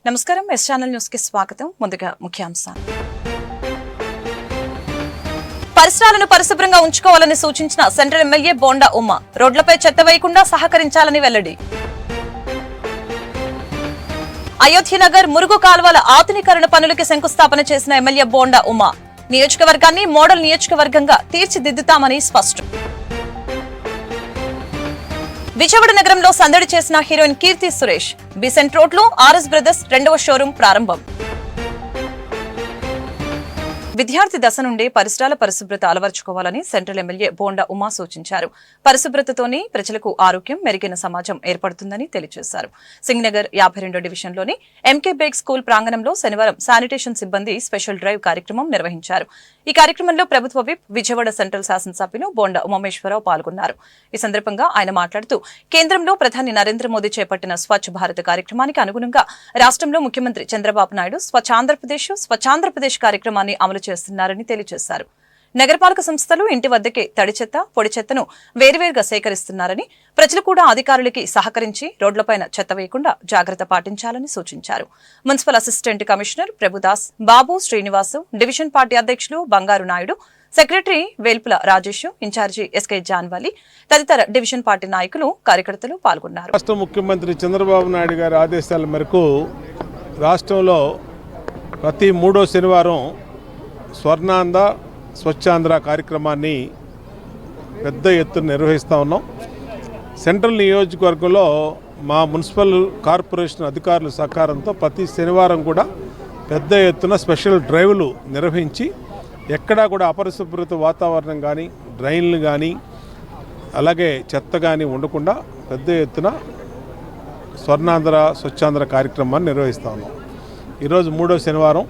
నమస్కారం S channel news కి స్వాగతం. ముందుగా ముఖ్యాంశాలు. పరిసరాలను పరిశుభ్రంగా ఉంచుకోవాలని సూచించిన సెంట్రల్ ఎమ్మెల్యే బోండా ఉమ. రోడ్లపై చెత్త వేయకుండా సహకరించాలని వెల్లడి. అయోధ్యనగర్ మురుగు కాల్వల ఆధునీకరణ పనులకి శంకుస్థాపన చేసిన ఎమ్మెల్యే బోండా ఉమ. నియోజకవర్గాన్ని మోడల్ నియోజకవర్గంగా తీర్చిదిద్దుతామని స్పష్టం. విజయవాడ నగరంలో సందడి చేసిన heroine Keerthy Suresh. Besant road లో ఆర్ఎస్ బ్రదర్స్ 2వ షోరూం ప్రారంభం. విద్యార్థి దశ నుండి పరిసరాల పరిశుభ్రత అలవర్చుకోవాలని సెంట్రల్ ఎమ్మెల్యే బోండా ఉమా సూచించారు. పరిశుభ్రతతోనే ప్రజలకు ఆరోగ్యం, మెరుగైన సమాజం ఏర్పడుతుందని తెలియజేశారు. సింగ్నగర్ 52 డివిజన్లోని ఎంకే బేగ్ స్కూల్ ప్రాంగణంలో శనివారం శానిటేషన్ సిబ్బంది స్పెషల్ డ్రైవ్ కార్యక్రమం నిర్వహించారు. ఈ కార్యక్రమంలో ప్రభుత్వ విప్, విజయవాడ సెంట్రల్ శాసనసభ్యులు బోండా ఉమామేశ్వరరావు పాల్గొన్నారు. ఈ సందర్భంగా ఆయన మాట్లాడుతూ కేంద్రంలో ప్రధాని నరేంద్ర మోదీ చేపట్టిన స్వచ్ఛ భారత్ కార్యక్రమానికి అనుగుణంగా రాష్ట్రంలో ముఖ్యమంత్రి చంద్రబాబు నాయుడు స్వచ్ఛాంధ్రప్రదేశ్ కార్యక్రమాన్ని అమలు చేస్తున్నారని తెలియజేశారు. నగరపాలక సంస్థలు ఇంటి వద్దకే తడి చెత్త, పొడి చెత్తను వేరువేరుగా సేకరిస్తున్నారని, ప్రజలు కూడా అధికారులకి సహకరించి రోడ్లపైన చెత్త వేయకుండా జాగ్రత్త పాటించాలని సూచించారు. Municipal assistant commissioner Prabhudas, Babu Srinivasu, division party అధ్యక్షులు Bangaru Naidu, secretary Velpula Rajesh, incharge SK Janvali తదితర డివిజన్ పార్టీ నాయకులు, కార్యకర్తలు పాల్గొన్నారు. రాష్ట్ర ముఖ్యమంత్రి చంద్రబాబు నాయుడు గారి ఆదేశాల మేరకు రాష్ట్రంలో ప్రతి 3వ శనివారం స్వర్ణాంధ్ర స్వచ్ఛాంధ్ర కార్యక్రమాన్ని పెద్ద ఎత్తున నిర్వహిస్తూ ఉన్నాం. సెంట్రల్ నియోజకవర్గంలో మా మున్సిపల్ కార్పొరేషన్ అధికారుల సహకారంతో ప్రతి శనివారం కూడా పెద్ద ఎత్తున స్పెషల్ డ్రైవ్లు నిర్వహించి ఎక్కడా కూడా అపరిశుభ్రత వాతావరణం కానీ, డ్రైన్లు కానీ, అలాగే చెత్త కానీ ఉండకుండా పెద్ద ఎత్తున స్వర్ణాంధ్ర స్వచ్ఛాంధ్ర కార్యక్రమాన్ని నిర్వహిస్తూ ఉన్నాం. ఈరోజు 3వ శనివారం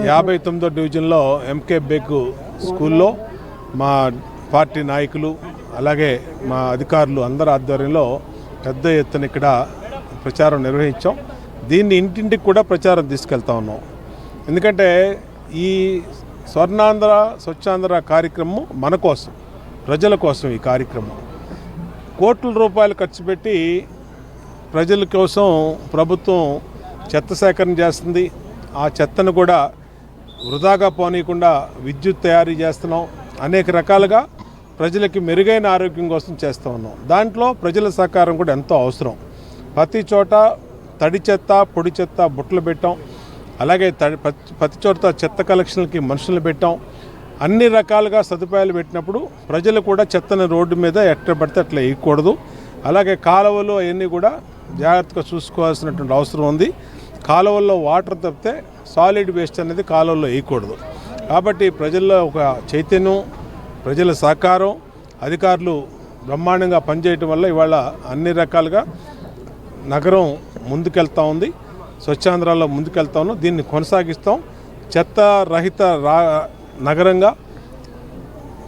59వ డివిజన్లో ఎంకే బేగ్ స్కూల్లో మా పార్టీ నాయకులు అలాగే మా అధికారులు అందరి ఆధ్వర్యంలో పెద్ద ఎత్తున ఇక్కడ ప్రచారం నిర్వహించాం. దీన్ని ఇంటింటికి కూడా ప్రచారం తీసుకెళ్తా ఉన్నాం. ఎందుకంటే ఈ స్వర్ణాంధ్ర స్వచ్ఛాంధ్ర కార్యక్రమం మన కోసం, ప్రజల కోసం ఈ కార్యక్రమం. కోట్ల రూపాయలు ఖర్చు పెట్టి ప్రజల కోసం ప్రభుత్వం చెత్త సేకరణ చేస్తుంది. ఆ చెత్తను కూడా వృధాగా పోనీయకుండా విద్యుత్ తయారీ చేస్తున్నాం. అనేక రకాలుగా ప్రజలకి మెరుగైన ఆరోగ్యం కోసం చేస్తూ ఉన్నాం. దాంట్లో ప్రజల సహకారం కూడా ఎంతో అవసరం. ప్రతి చోట తడి చెత్త, పొడి చెత్త బుట్టలు పెట్టాం. అలాగే ప్రతి చోట చెత్త కలెక్షన్లకి మనుషులు పెట్టాం. అన్ని రకాలుగా సదుపాయాలు పెట్టినప్పుడు ప్రజలు కూడా చెత్తను రోడ్డు మీద ఎట్లా పడితే అట్లా వేయకూడదు. అలాగే కాలువలు అవన్నీ కూడా జాగ్రత్తగా చూసుకోవాల్సినటువంటి అవసరం ఉంది. కాలువల్లో వాటర్ తప్పితే సాలిడ్ వేస్ట్ అనేది కాలువల్లో వేయకూడదు. కాబట్టి ప్రజల్లో ఒక చైతన్యం, ప్రజల సహకారం, అధికారులు బ్రహ్మాండంగా పనిచేయటం వల్ల ఇవాళ అన్ని రకాలుగా నగరం ముందుకెళ్తా ఉంది. స్వచ్ఛాంధ్రాలో ముందుకెళ్తా ఉన్నాం. దీన్ని కొనసాగిస్తాం. చెత్త రహిత నగరంగా,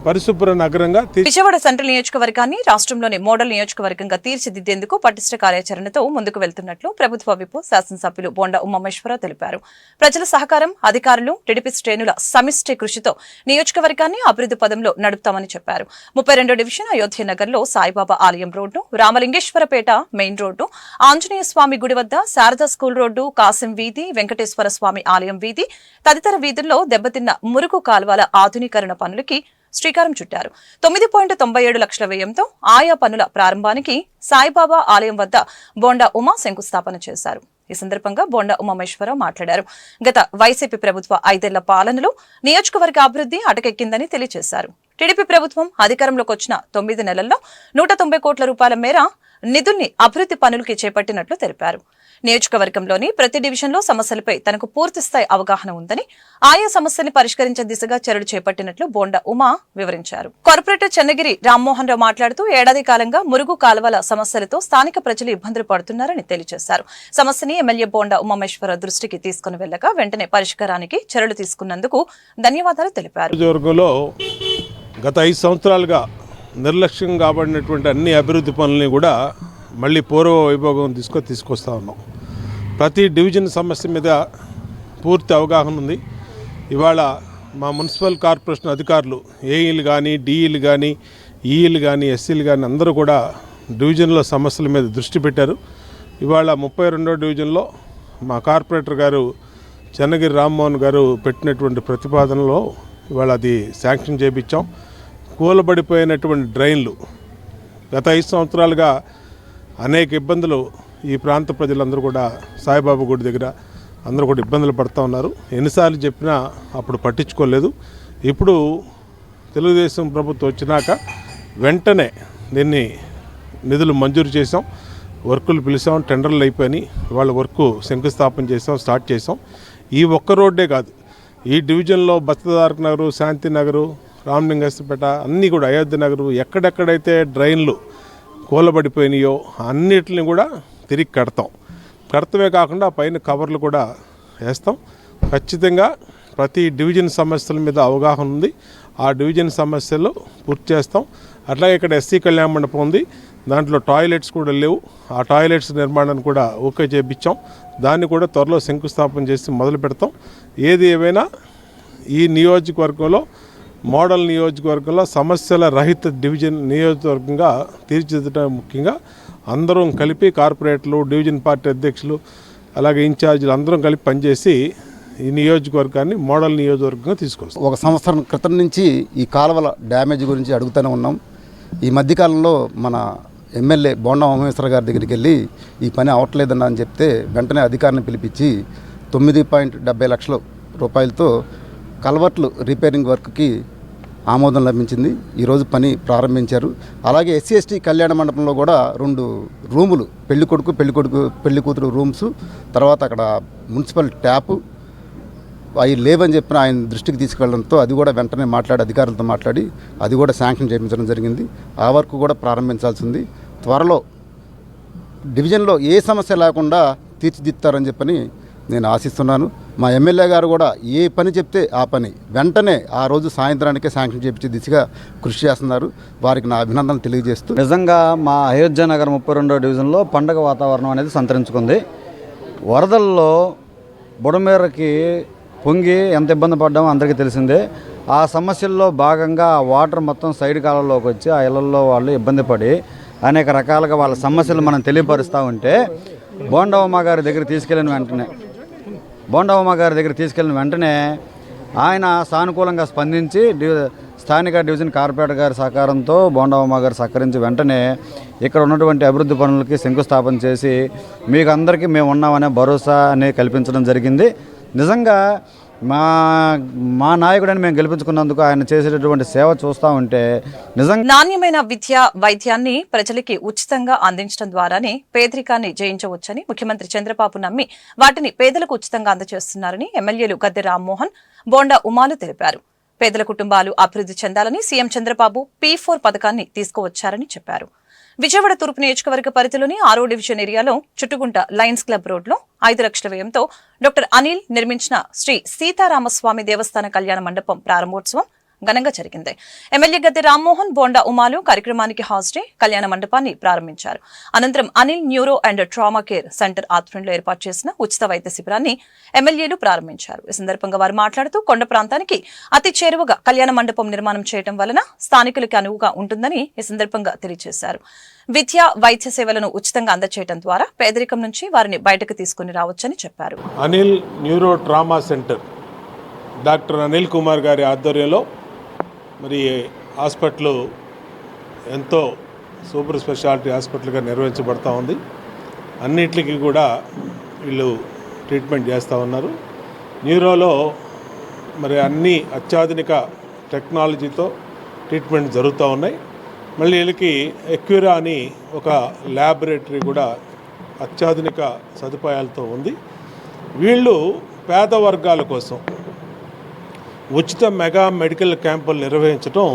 పరిశుభ్ర నగరంగా విజయవాడ సెంట్రల్ నియోజకవర్గాన్ని రాష్ట్రంలోని మోడల్ నియోజకవర్గంగా తీర్చిదిద్దేందుకు పటిష్ట కార్యాచరణతో ముందుకు వెళ్తున్నట్లు ప్రభుత్వ విప్, శాసనసభ్యులు బోండా ఉమామేశ్వరరావు తెలిపారు. ప్రజల సహకారం, అధికారులు, టీడీపీ శ్రేణుల సమిష్టి కృషితో నియోజకవర్గాన్ని అభివృద్ధి పదంలో నడుపుతామని చెప్పారు. 32వ డివిజన్ అయోధ్యనగర్ లో సాయిబాబా ఆలయం road, Ramalingeswarapeta main road, Anjaneya Swamy గుడి వద్ద శారదా స్కూల్ రోడ్డు, కాసిం వీధి, వెంకటేశ్వర స్వామి ఆలయం వీధి తదితర వీధుల్లో దెబ్బతిన్న మురుగు కాల్వల ఆధునీకరణ పనులకి శ్రీకారం చుట్టారు. 9.97 లక్షల వ్యయంతో ఆయా పనుల ప్రారంభానికి సాయిబాబా ఆలయం వద్ద బోండా ఉమా శంకుస్థాపన చేశారు. ఈ సందర్భంగా బోండా ఉమామేశ్వరరావు మాట్లాడారు. గత వైసీపీ ప్రభుత్వ 5 ఏళ్ల పాలనలో నియోజకవర్గ అభివృద్ధి అటకెక్కిందని తెలియజేశారు. టీడీపీ ప్రభుత్వం అధికారంలోకి వచ్చిన 9 నెలల్లో 190 కోట్ల రూపాయల మేర నిధుల్ని అభివృద్ధి పనులకి చేపట్టినట్లు తెలిపారు. నియోజకవర్గంలోని ప్రతి డివిజన్లో సమస్యలపై తనకు పూర్తిస్థాయి అవగాహన ఉందని, ఆయా సమస్యల్ని పరిష్కరించే దిశగా చర్యలు చేపట్టినట్లు బోండా ఉమా వివరించారు. కార్పొరేటర్ చెన్నగిరి రామ్మోహన్ రావు మాట్లాడుతూ ఏడాది కాలంగా మురుగు కాలువల సమస్యలతో స్థానిక ప్రజలు ఇబ్బందులు పడుతున్నారని తెలియజేశారు. సమస్యని ఎమ్మెల్యే బోండా ఉమామేశ్వర దృష్టికి తీసుకుని వెళ్లగా వెంటనే పరిష్కారానికి చర్యలు తీసుకున్నందుకు ధన్యవాదాలు తెలిపారు. గత 5 సంవత్సరాలుగా నిర్లక్ష్యం కాబడినటువంటి అన్ని అభివృద్ధి పనులని కూడా మళ్ళీ పూర్వ వైభోగం తీసుకొస్తా ఉన్నాం. ప్రతి డివిజన్ సమస్య మీద పూర్తి అవగాహన ఉంది. ఇవాళ మా మున్సిపల్ కార్పొరేషన్ అధికారులు ఏఈలు కానీ, డిఈలు కానీ, ఈఈలు కానీ, ఎస్సీలు కానీ అందరూ కూడా డివిజన్లో సమస్యల మీద దృష్టి పెట్టారు. ఇవాళ 32వ డివిజన్లో మా కార్పొరేటర్ గారు చెన్నగిరి రామ్మోహన్ గారు పెట్టినటువంటి ప్రతిపాదనలో ఇవాళ అది శాంక్షన్ చేయించాం. కూలబడిపోయినటువంటి డ్రైన్లు గత 5 సంవత్సరాలుగా అనేక ఇబ్బందులు ఈ ప్రాంత ప్రజలందరూ కూడా సాయిబాబా గుడి దగ్గర అందరూ కూడా ఇబ్బందులు పడుతూ ఉన్నారు. ఎన్నిసార్లు చెప్పినా అప్పుడు పట్టించుకోలేదు. ఇప్పుడు తెలుగుదేశం ప్రభుత్వం వచ్చినాక వెంటనే దీన్ని నిధులు మంజూరు చేసాం, వర్కులు పిలిచాం, టెండర్లు అయిపోయినాయి. వాళ్ళ వర్క్ శంకుస్థాపన చేసాం, స్టార్ట్ చేసాం. ఈ ఒక్క రోడ్డే కాదు, ఈ డివిజన్లో బస్తదారక్ నగరు, శాంతినగరు, రామలింగేశ్వరపేట అన్నీ కూడా అయోధ్య నగరు ఎక్కడెక్కడైతే డ్రైన్లు కూలబడిపోయినాయో అన్నిటిని కూడా తిరిగి కడతమే కాకుండా పైన కవర్లు కూడా వేస్తాం. ఖచ్చితంగా ప్రతి డివిజన్ సమస్యల మీద అవగాహన ఉంది. ఆ డివిజన్ సమస్యలు పూర్తి చేస్తాం. అట్లాగే ఇక్కడ ఎస్సీ కళ్యాణ మండపం ఉంది, దాంట్లో టాయిలెట్స్ కూడా లేవు. ఆ టాయిలెట్స్ నిర్మాణాన్ని కూడా ఓకే చేయించాం. దాన్ని కూడా త్వరలో శంకుస్థాపన చేసి మొదలు పెడతాం. ఏది ఏమైనా ఈ నియోజకవర్గంలో మోడల్ నియోజకవర్గంలో సమస్యల రహిత డివిజన్ నియోజకవర్గంగా తీర్చిదిద్దడం ముఖ్యంగా అందరం కలిపి కార్పొరేటర్లు, డివిజన్ పార్టీ అధ్యక్షులు, అలాగే ఇన్ఛార్జీలు అందరం కలిపి పనిచేసి ఈ నియోజకవర్గాన్ని మోడల్ నియోజకవర్గంగా తీసుకొస్తాం. 1 సంవత్సరం క్రితం నుంచి ఈ కాలువల డ్యామేజ్ గురించి అడుగుతూనే ఉన్నాం. ఈ మధ్యకాలంలో మన ఎమ్మెల్యే బోండా ఉమేశ్వర గారి దగ్గరికి వెళ్ళి ఈ పని అవట్లేదన్న అని చెప్తే వెంటనే అధికారిని పిలిపించి 9.70 లక్షల రూపాయలతో కల్వర్ట్లు రిపేరింగ్ వర్క్కి ఆమోదం లభించింది. ఈరోజు పని ప్రారంభించారు. అలాగే ఎస్సీ ఎస్టీ కళ్యాణ మండపంలో కూడా 2 రూములు, పెళ్లి కూతురు రూమ్స్, తర్వాత అక్కడ మున్సిపల్ ట్యాపు అవి లేవని చెప్పిన ఆయన దృష్టికి తీసుకెళ్లడంతో అది కూడా వెంటనే అధికారులతో మాట్లాడి అది కూడా శాంక్షన్ చేయించడం జరిగింది. ఆ వర్క్ కూడా ప్రారంభించాల్సింది. త్వరలో డివిజన్లో ఏ సమస్య లేకుండా తీర్చిదిద్దుతారని చెప్పని నేను ఆశిస్తున్నాను. మా ఎమ్మెల్యే గారు కూడా ఏ పని చెప్తే ఆ పని వెంటనే ఆ రోజు సాయంత్రానికే శాంక్షన్ చేయించే దిశగా కృషి చేస్తున్నారు. వారికి నా అభినందనలు తెలియజేస్తూ, నిజంగా మా అయోధ్య నగర్ 32వ డివిజన్లో పండగ వాతావరణం అనేది సంతరించుకుంది. వరదల్లో బుడమేరకి పొంగి ఎంత ఇబ్బంది పడ్డామో అందరికీ తెలిసిందే. ఆ సమస్యల్లో భాగంగా వాటర్ మొత్తం సైడ్ కాలంలోకి వచ్చి ఆ ఇళ్లలో వాళ్ళు ఇబ్బంది పడి అనేక రకాలుగా వాళ్ళ సమస్యలు మనం తెలియపరుస్తూ ఉంటే బోండవమ్మ గారి దగ్గర తీసుకెళ్ళిన వెంటనే ఆయన సానుకూలంగా స్పందించి స్థానిక డివిజన్ కార్పొరేటర్ గారి సహకారంతో బోండవమ్మ గారు సహకరించి వెంటనే ఇక్కడ ఉన్నటువంటి అభివృద్ధి పనులకి శంకుస్థాపన చేసి మీకు అందరికీ మేము ఉన్నామనే భరోసా అనేది కల్పించడం జరిగింది. నిజంగా మా నాయకుడిని మేము గెలిపించుకున్నందుకు ఆయన చేసేటటువంటి సేవ చూస్తూ ఉంటే నిజంగా నాణ్యమైన విద్య, వైద్యాన్ని ప్రజలకి ఉచితంగా అందించడం ద్వారానే పేదరికాన్ని జయించవచ్చని ముఖ్యమంత్రి చంద్రబాబు నమ్మి వాటిని పేదలకు ఉచితంగా అందజేస్తున్నారని ఎమ్మెల్యేలు గద్దె రామ్మోహన్, బోండా ఉమాలు తెలిపారు. పేదల కుటుంబాలు అభివృద్ధి చెందాలని సీఎం చంద్రబాబు P4 పథకాన్ని తీసుకువచ్చారని చెప్పారు. విజయవాడ తూర్పు నియోజకవర్గ పరిధిలోని 6వ డివిజన్ ఏరియాలో చుట్టుగుంట లయన్స్ క్లబ్ రోడ్లో 5 లక్షల వ్యయంతో డాక్టర్ అనిల్ నిర్మించిన శ్రీ సీతారామస్వామి దేవస్థాన కళ్యాణ మండపం ప్రారంభోత్సవం ఘనంగా జరిగింది. ఎమ్మెల్యే గద్దె రామ్మోహన్, బోండా ఉమాలు కార్యక్రమానికి హాజరై కళ్యాణ మండపాన్ని ప్రారంభించారు. అనంతరం Anil neuro and trauma care centre ఆధ్వర్యంలో ఏర్పాటు చేసిన ఉచిత వైద్య శిబిరాన్ని ఎమ్మెల్యేలు ప్రారంభించారు. ఈ సందర్భంగా వారు మాట్లాడుతూ కొండ ప్రాంతానికి అతి చేరువగా కళ్యాణ మండపం నిర్మాణం చేయడం వలన స్థానికులకి అనువుగా ఉంటుందని ఈ సందర్భంగా తెలియజేశారు. విద్య, వైద్య సేవలను ఉచితంగా అందజేయడం ద్వారా పేదరికం నుంచి వారిని బయటకు తీసుకుని రావచ్చని చెప్పారు. Anil neuro trauma centre doctor Anil Kumar గారి ఆధ్వర్యంలో మరి హాస్పిటల్ ఎంతో సూపర్ స్పెషాలిటీ హాస్పిటల్గా నిర్వహించబడతా ఉంది. అన్నిటికీ కూడా వీళ్ళు ట్రీట్మెంట్ చేస్తూ ఉన్నారు. న్యూరోలో మరి అన్ని అత్యాధునిక టెక్నాలజీతో ట్రీట్మెంట్ జరుగుతూ ఉన్నాయి. మళ్ళీ వీళ్ళకి ఎక్యూరా అని ఒక ల్యాబొరేటరీ కూడా అత్యాధునిక సదుపాయాలతో ఉంది. వీళ్ళు పేద వర్గాల కోసం ఉచిత మెగా మెడికల్ క్యాంపులు నిర్వహించడం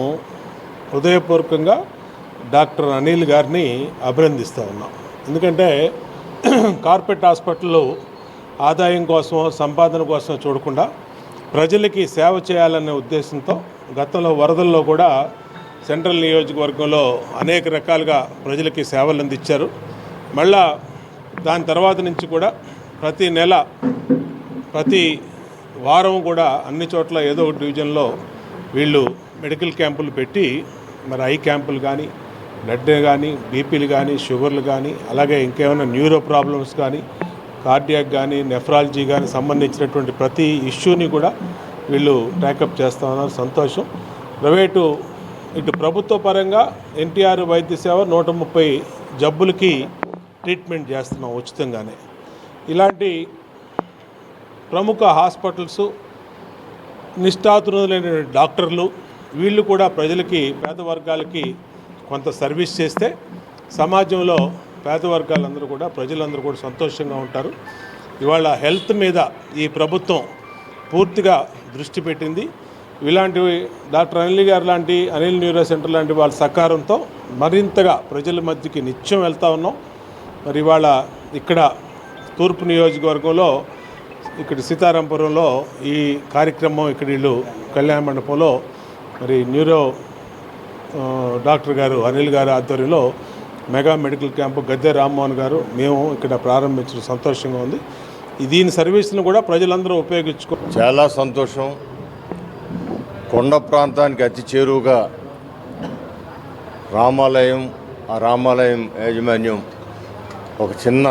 హృదయపూర్వకంగా డాక్టర్ అనిల్ గారిని అభినందిస్తూ ఉన్నాం. ఎందుకంటే కార్పొరేట్ హాస్పిటల్లో ఆదాయం కోసం, సంపాదన కోసం చూడకుండా ప్రజలకి సేవ చేయాలనే ఉద్దేశంతో గతంలో వరదల్లో కూడా సెంట్రల్ నియోజకవర్గంలో అనేక రకాలుగా ప్రజలకి సేవలు అందించారు. మళ్ళా దాని తర్వాత నుంచి కూడా ప్రతి నెల, ప్రతి వారం కూడా అన్ని చోట్ల ఏదో ఒక డివిజన్లో వీళ్ళు మెడికల్ క్యాంపులు పెట్టి మరి ఐ క్యాంపులు కానీ, బ్లడ్ కానీ, బీపీలు కానీ, షుగర్లు కానీ, అలాగే ఇంకేమైనా న్యూరో ప్రాబ్లమ్స్ కానీ, కార్డియాక్ కానీ నెఫ్రాలజీ కానీ సంబంధించినటువంటి ప్రతి ఇష్యూని కూడా వీళ్ళు ట్యాకప్ చేస్తూ ఉన్నారు. సంతోషం. ప్రైవేటు ఇటు ప్రభుత్వ పరంగా ఎన్టీఆర్ వైద్య సేవ 130 జబ్బులకి ట్రీట్మెంట్ చేస్తున్నాం ఉచితంగానే. ఇలాంటి ప్రముఖ హాస్పిటల్స్, నిష్ఠాతులైన డాక్టర్లు వీళ్ళు కూడా ప్రజలకి, పేద వర్గాలకి కొంత సర్వీస్ చేస్తే సమాజంలో పేద వర్గాలందరూ కూడా, ప్రజలందరూ కూడా సంతోషంగా ఉంటారు. ఇవాళ హెల్త్ మీద ఈ ప్రభుత్వం పూర్తిగా దృష్టి పెట్టింది. ఇలాంటివి డాక్టర్ అనిల్ గారు లాంటి అనిల్ న్యూరో సెంటర్ లాంటి వాళ్ళ సహకారంతో మరింతగా ప్రజల మధ్యకి నిత్యం వెళ్తూ ఉన్నాం. మరి ఇవాళ ఇక్కడ తూర్పు నియోజకవర్గంలో ఇక్కడ సీతారాంపురంలో ఈ కార్యక్రమం ఇక్కడ వీళ్ళు కళ్యాణ మండపంలో మరి న్యూరో డాక్టర్ గారు అనిల్ గారు ఆధ్వర్యంలో mega medical camp Gadde Rammohan గారు మేము ఇక్కడ ప్రారంభించడం సంతోషంగా ఉంది. దీని సర్వీస్ను కూడా ప్రజలందరూ ఉపయోగించుకో. చాలా సంతోషం. కొండ ప్రాంతానికి అతి చేరువుగా రామాలయం, ఆ రామాలయం యాజమాన్యం ఒక చిన్న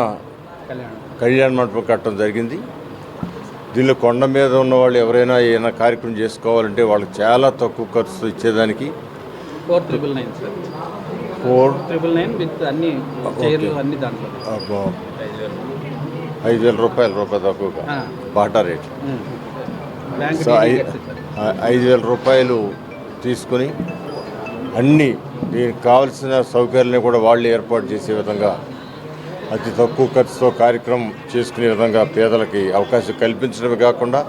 కళ్యాణ మండపం కట్టడం జరిగింది. దీనిలో కొండ మీద ఉన్న వాళ్ళు ఎవరైనా ఏదైనా కార్యక్రమం చేసుకోవాలంటే వాళ్ళకి చాలా తక్కువ ఖర్చు ఇచ్చేదానికి 4,999 సార్. 4,999 విత్ అన్ని చైర్లు అన్ని దాంట్లో 5,000 రూపాయలు తక్కువగా బాటా రేట్. సో 5,000 రూపాయలు తీసుకుని అన్ని దీనికి కావాల్సిన సౌకర్యాలను కూడా వాళ్ళు ఏర్పాటు చేసే విధంగా అతి తక్కువ ఖర్చుతో కార్యక్రమం చేసుకునే విధంగా పేదలకి అవకాశం కల్పించడమే కాకుండా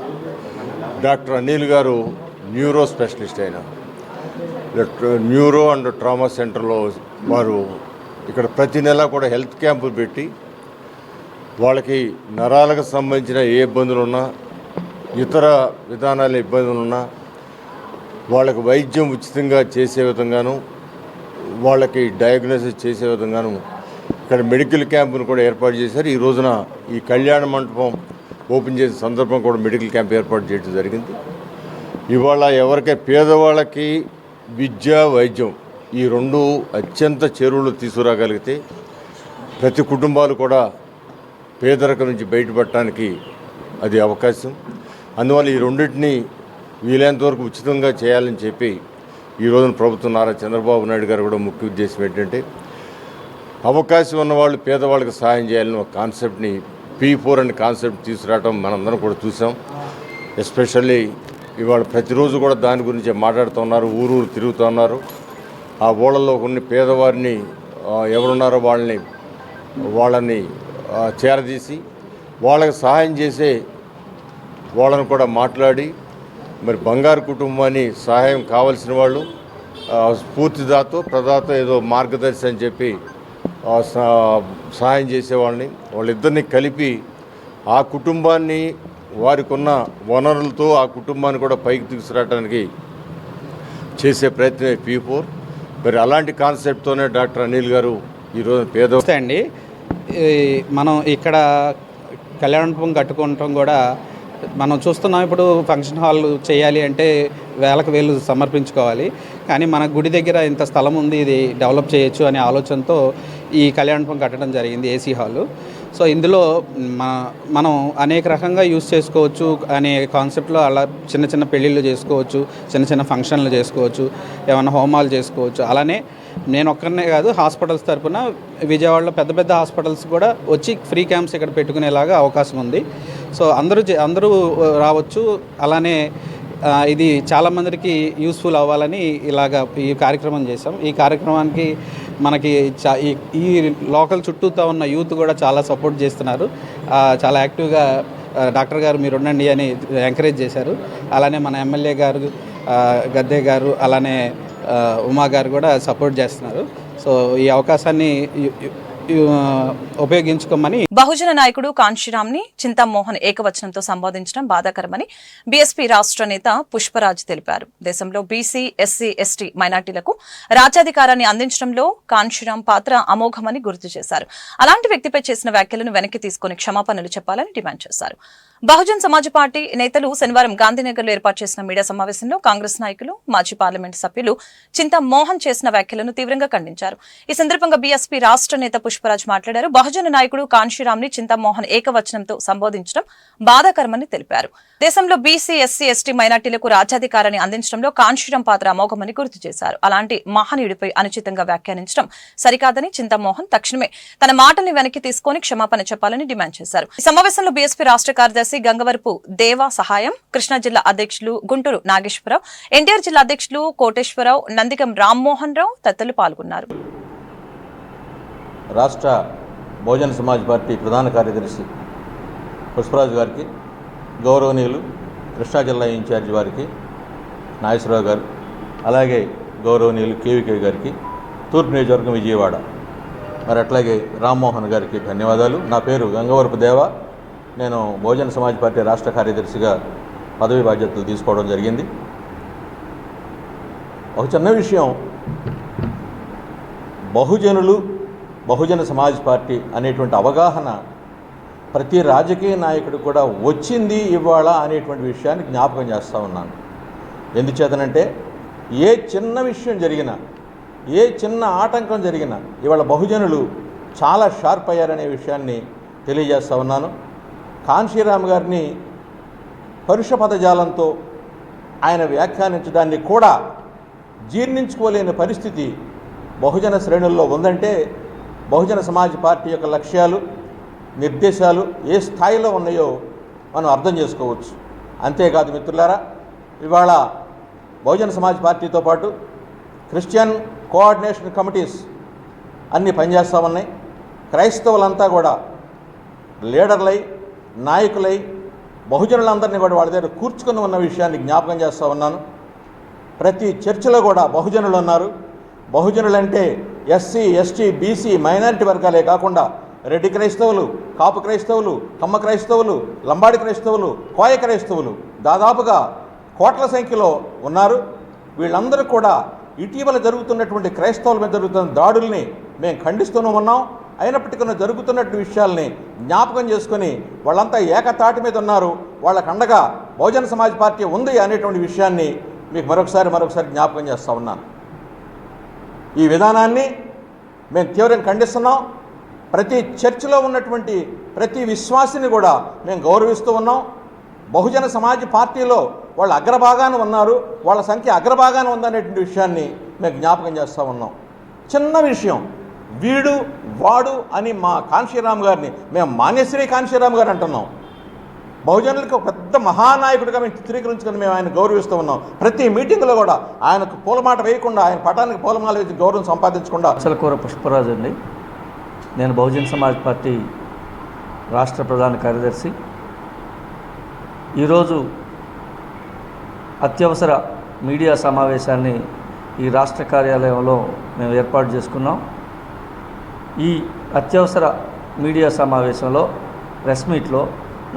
డాక్టర్ అనిల్ గారు న్యూరో స్పెషలిస్ట్ అయిన న్యూరో అండ్ ట్రామా సెంటర్లో వారు ఇక్కడ ప్రతి నెల కూడా హెల్త్ క్యాంపులు పెట్టి వాళ్ళకి నరాలకు సంబంధించిన ఏ ఇబ్బందులు ఉన్నా, ఇతర విధానాల ఇబ్బందులు ఉన్నా వాళ్ళకి వైద్యం ఉచితంగా చేసే విధంగాను, వాళ్ళకి డయాగ్నోసిస్ చేసే విధంగాను ఇక్కడ మెడికల్ క్యాంపును కూడా ఏర్పాటు చేశారు. ఈ రోజున ఈ కళ్యాణ మండపం ఓపెన్ చేసే సందర్భం కూడా మెడికల్ క్యాంప్ ఏర్పాటు చేయడం జరిగింది. ఇవాళ ఎవరికై పేదవాళ్ళకి విద్య, వైద్యం ఈ రెండు అత్యంత చేరువలు తీసుకురాగలిగితే ప్రతి కుటుంబాలు కూడా పేదరికం నుంచి బయటపడటానికి అది అవకాశం. అందువల్ల ఈ రెండింటినీ వీలైనంత వరకు ఉచితంగా చేయాలని చెప్పి ఈ రోజున ప్రభుత్వం నారా చంద్రబాబు నాయుడు గారు కూడా ముఖ్య ఉద్దేశం ఏంటంటే అవకాశం ఉన్నవాళ్ళు పేదవాళ్ళకి సహాయం చేయాలని ఒక కాన్సెప్ట్ని P4 అనే కాన్సెప్ట్ తీసుకురావడం మనందరం కూడా చూసాం. ఎస్పెషల్లీ ఇవాళ ప్రతిరోజు కూడా దాని గురించి మాట్లాడుతూ ఉన్నారు, ఊరు తిరుగుతూ ఉన్నారు. ఆ ఊళ్ళల్లో కొన్ని పేదవారిని ఎవరున్నారో వాళ్ళని చేరదీసి వాళ్ళకి సహాయం చేసే వాళ్ళని కూడా మాట్లాడి మరి బంగారు కుటుంబాన్ని సహాయం కావాల్సిన వాళ్ళు స్ఫూర్తిదాతో ప్రదాతో ఏదో మార్గదర్శి అని చెప్పి సహాయం చేసేవాళ్ళని వాళ్ళిద్దరిని కలిపి ఆ కుటుంబాన్ని వారికి ఉన్న వనరులతో ఆ కుటుంబాన్ని కూడా పైకి తీసుకురావడానికి చేసే ప్రయత్నమే P4. మరి అలాంటి కాన్సెప్ట్తోనే డాక్టర్ అనిల్ గారు ఈరోజు అండి మనం ఇక్కడ కళ్యాణం కట్టుకోవటం కూడా మనం చూస్తున్నాం. ఇప్పుడు ఫంక్షన్ హాల్ చేయాలి అంటే వేలకు వేలు సమర్పించుకోవాలి. కానీ మన గుడి దగ్గర ఇంత స్థలం ఉంది, ఇది డెవలప్ చేయొచ్చు అనే ఆలోచనతో ఈ కళ్యాణం కట్టడం జరిగింది, ఏసీ హాలు. సో ఇందులో మనం అనేక రకంగా యూజ్ చేసుకోవచ్చు అనే కాన్సెప్ట్లో అలా చిన్న చిన్న పెళ్ళిళ్ళు చేసుకోవచ్చు, చిన్న చిన్న ఫంక్షన్లు చేసుకోవచ్చు, ఏమైనా హోమాలు చేసుకోవచ్చు. అలానే నేను ఒక్కరినే కాదు, హాస్పిటల్స్ తరఫున విజయవాడలో పెద్ద పెద్ద హాస్పిటల్స్ కూడా వచ్చి ఫ్రీ క్యాంప్స్ ఇక్కడ పెట్టుకునేలాగా అవకాశం ఉంది. సో అందరూ రావచ్చు. అలానే ఇది చాలామందికి యూస్ఫుల్ అవ్వాలని ఇలాగా ఈ కార్యక్రమం చేసాం. ఈ కార్యక్రమానికి మనకి ఈ లోకల్ చుట్టూతో ఉన్న యూత్ కూడా చాలా సపోర్ట్ చేస్తున్నారు. చాలా యాక్టివ్గా డాక్టర్ గారు మీరు ఉండండి అని ఎంకరేజ్ చేశారు. అలానే మన ఎమ్మెల్యే గారు గద్దె గారు, అలానే ఉమా గారు కూడా సపోర్ట్ చేస్తున్నారు. సో ఈ అవకాశాన్ని ఉపయోగించుకోమని బహుజన నాయకుడు కాన్షీరామ్ ని చింతామోహన్ ఏకవచనంతో సంబోధించడం బాధాకరమని బీఎస్పీ రాష్ట్ర నేత పుష్పరాజ్ తెలిపారు. దేశంలో బీసీ, ఎస్సీ, ఎస్టీ మైనార్టీలకు రాజ్యాధికారాన్ని అందించడంలో కాన్షీరామ్ పాత్ర అమోఘమని గుర్తు చేశారు. అలాంటి వ్యక్తిపై చేసిన వ్యాఖ్యలను వెనక్కి తీసుకుని క్షమాపణలు చెప్పాలని డిమాండ్ చేశారు. బహుజన్ సమాజ్ పార్టీ నేతలు శనివారం గాంధీనగర్లో ఏర్పాటు చేసిన మీడియా సమావేశంలో కాంగ్రెస్ నాయకులు, మాజీ పార్లమెంటు సభ్యులు చింతామోహన్ చేసిన వ్యాఖ్యలను తీవ్రంగా ఖండించారు. ఈ సందర్భంగా బీఎస్పీ రాష్ట్ర నేత పుష్పరాజ్ మాట్లాడారు. బహుజన నాయకుడు కాన్షీరామ్ ని చింతామోహన్ ఏకవచనంతో సంబోధించడం బాధాకరమని తెలిపారు. దేశంలో బీసీ, ఎస్సీ, ఎస్టీ మైనార్టీలకు రాజ్యాధికారాన్ని అందించడంలో కాన్షీరామ్ పాత్ర అమోఘమని గుర్తు చేశారు. అలాంటి మహనీయుడిపై అనుచితంగా వ్యాఖ్యానించడం సరికాదని చింతామోహన్ తక్షణమే తన మాటల్ని వెనక్కి తీసుకుని క్షమాపణ చెప్పాలని డిమాండ్ చేశారు. ఈ సమావేశంలో బీఎస్పీ రాష్ట్ర కార్యదర్శి గంగవరపు దేవా సహాయం, కృష్ణా జిల్లా అధ్యక్షులు గుంటూరు నాగేశ్వరరావు, ఎన్టీఆర్ జిల్లా అధ్యక్షులు కోటేశ్వరరావు, నందిగం రామ్మోహన్ రావు తదితరులు పాల్గొన్నారు. రాష్ట్ర బహుజన సమాజ్ పార్టీ ప్రధాన కార్యదర్శి పుష్పరాజు గారికి, గౌరవనీయులు కృష్ణా జిల్లా ఇన్ఛార్జి వారికి నాగేశ్వరరావు గారు, అలాగే గౌరవనీయులు కేవీకే గారికి, తూర్పు నియోజకవర్గం విజయవాడ, మరి అట్లాగే రామ్మోహన్ గారికి ధన్యవాదాలు. నా పేరు గంగవరపు దేవ. నేను బహుజన సమాజ్ పార్టీ రాష్ట్ర కార్యదర్శిగా పదవి బాధ్యతలు తీసుకోవడం జరిగింది. ఒక చిన్న విషయం, బహుజన సమాజ్ పార్టీ అనేటువంటి అవగాహన ప్రతి రాజకీయ నాయకుడు కూడా వచ్చింది ఇవాళ అనేటువంటి విషయాన్ని జ్ఞాపకం చేస్తూ ఉన్నాను. ఎందుచేతనంటే ఏ చిన్న విషయం జరిగినా, ఏ చిన్న ఆటంకం జరిగినా ఇవాళ బహుజనులు చాలా షార్ప్ అయ్యారనే విషయాన్ని తెలియజేస్తూ ఉన్నాను. కాన్షీరామ్ గారిని పరుష పదజాలంతో ఆయన వ్యాఖ్యానించడాన్ని కూడా జీర్ణించుకోలేని పరిస్థితి బహుజన శ్రేణుల్లో ఉందంటే బహుజన సమాజ్ పార్టీ యొక్క లక్ష్యాలు, నిర్దేశాలు ఏ స్థాయిలో ఉన్నాయో మనం అర్థం చేసుకోవచ్చు. అంతేకాదు మిత్రులారా, ఇవాళ బహుజన సమాజ్ పార్టీతో పాటు క్రిస్టియన్ కోఆర్డినేషన్ కమిటీస్ అన్నీ పనిచేస్తూ ఉన్నాయి. క్రైస్తవులంతా కూడా లీడర్లై, నాయకులై బహుజనులందరినీ కూడా వాళ్ళ దగ్గర కూర్చుకొని ఉన్న విషయాన్ని జ్ఞాపకం చేస్తూ ఉన్నాను. ప్రతి చర్చలో కూడా బహుజనులు ఉన్నారు. బహుజనులంటే ఎస్సీ, ఎస్టీ, బీసీ, మైనారిటీ వర్గాలే కాకుండా రెడ్డి క్రైస్తవులు, కాపు క్రైస్తవులు, కమ్మ క్రైస్తవులు, లంబాడి క్రైస్తవులు, కోయ క్రైస్తవులు దాదాపుగా కోట్ల సంఖ్యలో ఉన్నారు. వీళ్ళందరూ కూడా ఇటీవల జరుగుతున్నటువంటి క్రైస్తవుల మీద జరుగుతున్న దాడుల్ని మేము ఖండిస్తూనే ఉన్నాం. అయినప్పటికీ జరుగుతున్నటువంటి విషయాల్ని జ్ఞాపకం చేసుకొని వాళ్ళంతా ఏకతాటి మీద ఉన్నారు. వాళ్ళకు అండగా బహుజన సమాజ్ పార్టీ ఉంది అనేటువంటి విషయాన్ని మీకు మరొకసారి జ్ఞాపకం చేస్తూ ఉన్నాను. ఈ విధానాన్ని మేము తీవ్రంగా ఖండిస్తున్నాం. ప్రతి చర్చిలో ఉన్నటువంటి ప్రతి విశ్వాసిని కూడా మేము గౌరవిస్తూ ఉన్నాం. బహుజన సమాజ్ పార్టీలో వాళ్ళ అగ్రభాగాన ఉన్నారు, వాళ్ళ సంఖ్య అగ్రభాగాన ఉందనేటువంటి విషయాన్ని మేము జ్ఞాపకం చేస్తూ ఉన్నాం. చిన్న విషయం, వీడు వాడు అని మా కాన్షీరామ్ గారిని మేము మాన్యశ్రీ కాన్షీరామ్ గారు అంటున్నాం. బహుజనులకు ఒక పెద్ద మహానాయకుడిగా మేము చిత్రీకరించుకొని మేము ఆయన గౌరవిస్తూ ఉన్నాం. ప్రతి మీటింగ్లో కూడా ఆయనకు పూలమాట వేయకుండా, ఆయన పటానికి పూలమాల వేసి గౌరవం సంపాదించకుండా. అసలకూర పుష్పరాజు అండి. నేను బహుజన సమాజ్ పార్టీ రాష్ట్ర ప్రధాన కార్యదర్శి. ఈరోజు అత్యవసర మీడియా సమావేశాన్ని ఈ రాష్ట్ర కార్యాలయంలో మేము ఏర్పాటు చేసుకున్నాం. ఈ అత్యవసర మీడియా సమావేశంలో ప్రెస్ మీట్లో